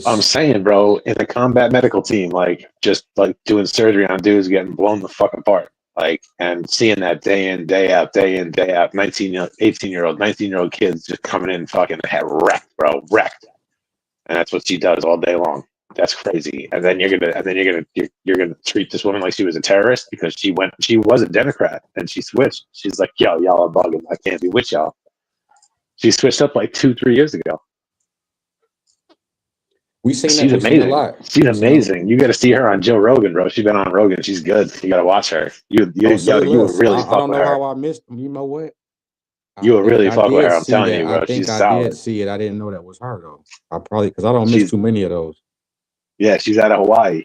I'm just saying, bro, in a combat medical team, like just like doing surgery on dudes getting blown the fuck apart. Like, and seeing that day in, day in, day out, 18-year-old, 19-year-old kids just coming in fucking wrecked, bro, wrecked. And that's what she does all day long. That's crazy. And then you're gonna treat this woman like she was a terrorist because she was a Democrat and she switched. She's like, yo, y'all are bugging. I can't be with y'all. She switched up like 2-3 years ago. we seen She's that. We seen a amazing. lot. She's amazing. You got to see her on Joe Rogan, bro. She's been on Rogan. She's good. You got to watch her. You Say would less. really I fuck don't with know her. how I missed. You know what? I You would think really I fuck with did her. I'm see telling that. you, I bro. think She's I solid. did see it. I didn't know that was her though. I probably because I don't miss She's too many of those. yeah. She's out of Hawaii. I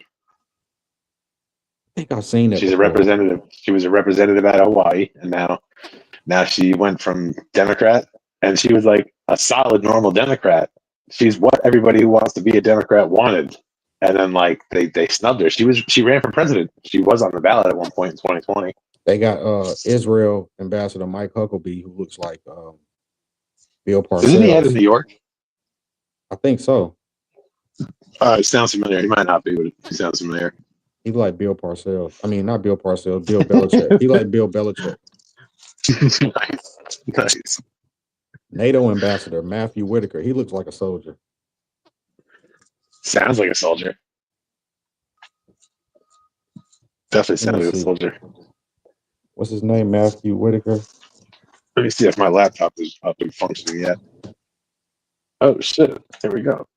think I've seen that She's a before. representative. She was a representative out of Hawaii, and now she went from Democrat, and she was like a solid, normal Democrat. She's what everybody who wants to be a Democrat wanted. And then like they snubbed her. She ran for president. She was on the ballot at one point in 2020. They got Israel Ambassador Mike Huckabee, who looks like Bill Isn't he out of Parcells. New York? I think so. It sounds familiar. He might not be, but he sounds familiar. He like Bill Parcells. I mean, not Bill Parcells. Bill Belichick. He like Bill Belichick. Nice. NATO Ambassador Matthew Whitaker. He looks like a soldier. Sounds like a soldier. Definitely sounds like a soldier. What's his name? Matthew Whitaker. Let me see if my laptop is up and functioning yet. Oh shit! There we go.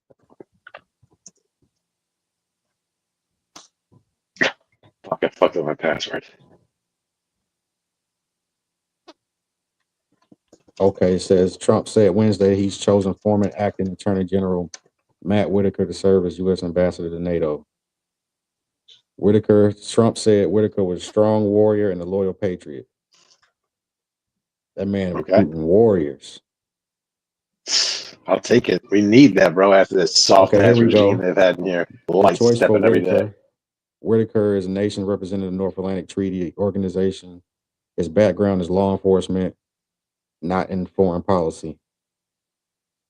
Fuck! I fucked up my password. Okay, it says Trump said Wednesday he's chosen former acting Attorney General Matt Whitaker to serve as U.S. Ambassador to NATO. Trump said Whitaker was a strong warrior and a loyal patriot. That man recruiting warriors. I'll take it. We need that, bro. After this soft-ass regime they've had in here, light stepping every day. Whitaker is a nation representing the North Atlantic Treaty Organization. His background is law enforcement, not in foreign policy.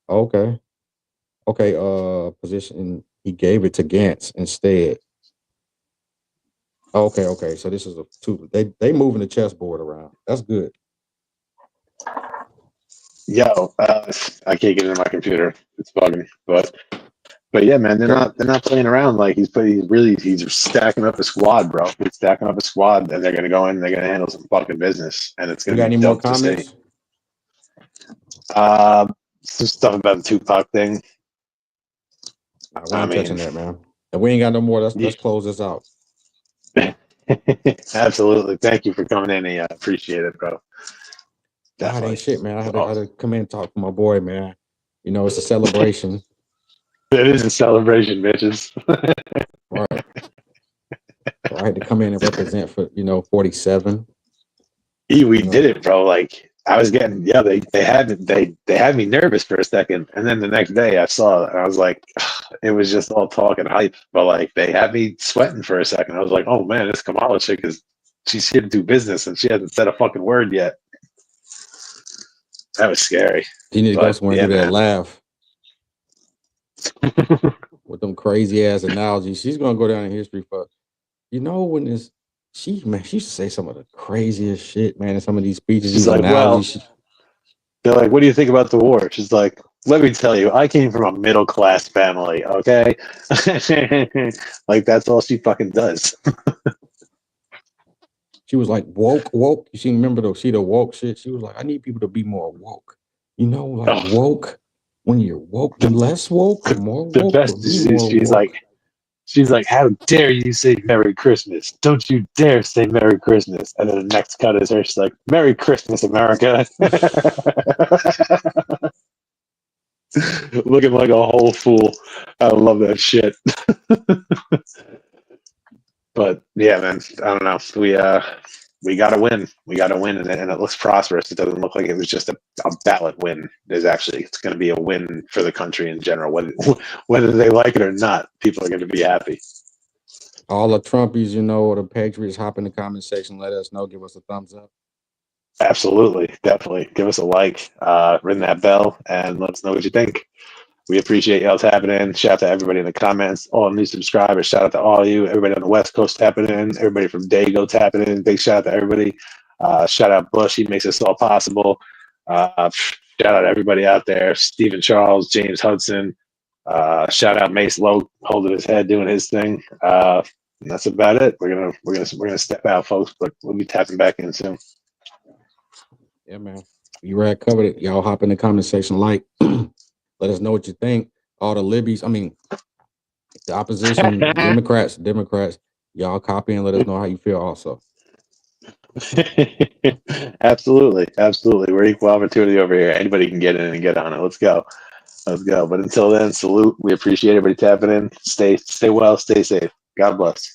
Okay. Position he gave it to Gantz instead. Okay. So this is they moving the chessboard around. That's good. Yo, I can't get into my computer. It's bugging, but yeah, man, they're not playing around. Like he's stacking up a squad, bro. He's stacking up a squad, and they're gonna go in. And they're gonna handle some fucking business, and it's gonna be dope to see. Some stuff about the Tupac thing. I ain't touching that, man. And we ain't got no more. Let's close this out. Absolutely. Thank you for coming in. I appreciate it, bro. Definitely. Ain't shit, man. I had to come in and talk to my boy, man. You know, it's a celebration. It is a celebration, bitches. Right. So I had to come in and represent for 47. We did it, bro. Like I was getting, they had me nervous for a second, and then the next day I saw it, and I was like, it was just all talk and hype, but like they had me sweating for a second. I was like, oh man, this Kamala chick she's here to do business, and she hasn't said a fucking word yet. That was scary. You need to go somewhere and do that laugh with them crazy ass analogies. She's gonna go down in history for, when she used to say some of the craziest shit, man. In some of these speeches, she's like, they're like, what do you think about the war? She's like, let me tell you, I came from a middle class family. Okay, like that's all she fucking does. She was like woke. You remember the woke shit? She was like, I need people to be more woke. Woke. When you're woke, less woke, or more woke. The best is she's like, how dare you say Merry Christmas? Don't you dare say Merry Christmas. And then the next cut is her. She's like, Merry Christmas, America. Looking like a whole fool. I love that shit. But yeah, man, I don't know. We got to win. We got to win, and it looks prosperous. It doesn't look like it was just a ballot win. It's going to be a win for the country in general. Whether they like it or not, people are going to be happy. All the Trumpies, or the Patriots, hop in the comment section. Let us know. Give us a thumbs up. Absolutely, definitely. Give us a like, ring that bell, and let us know what you think. We appreciate y'all tapping in. Shout out to everybody in the comments, all new subscribers. Shout out to all of you, everybody on the West Coast tapping in, everybody from Dago tapping in. Big shout out to everybody. Shout out Bush, he makes this all possible. Shout out everybody out there, Stephen Charles, James Hudson. Shout out Mace Lowe holding his head, doing his thing. And that's about it. We're gonna step out, folks, but we'll be tapping back in soon. Yeah, man. You read covered it. Y'all hop in the comment section, like, let us know what you think. All the libbies, I mean, the opposition, Democrats, y'all copy and let us know how you feel also. Absolutely. We're equal opportunity over here. Anybody can get in and get on it. Let's go. But until then, salute. We appreciate everybody tapping in. Stay well, stay safe. God bless.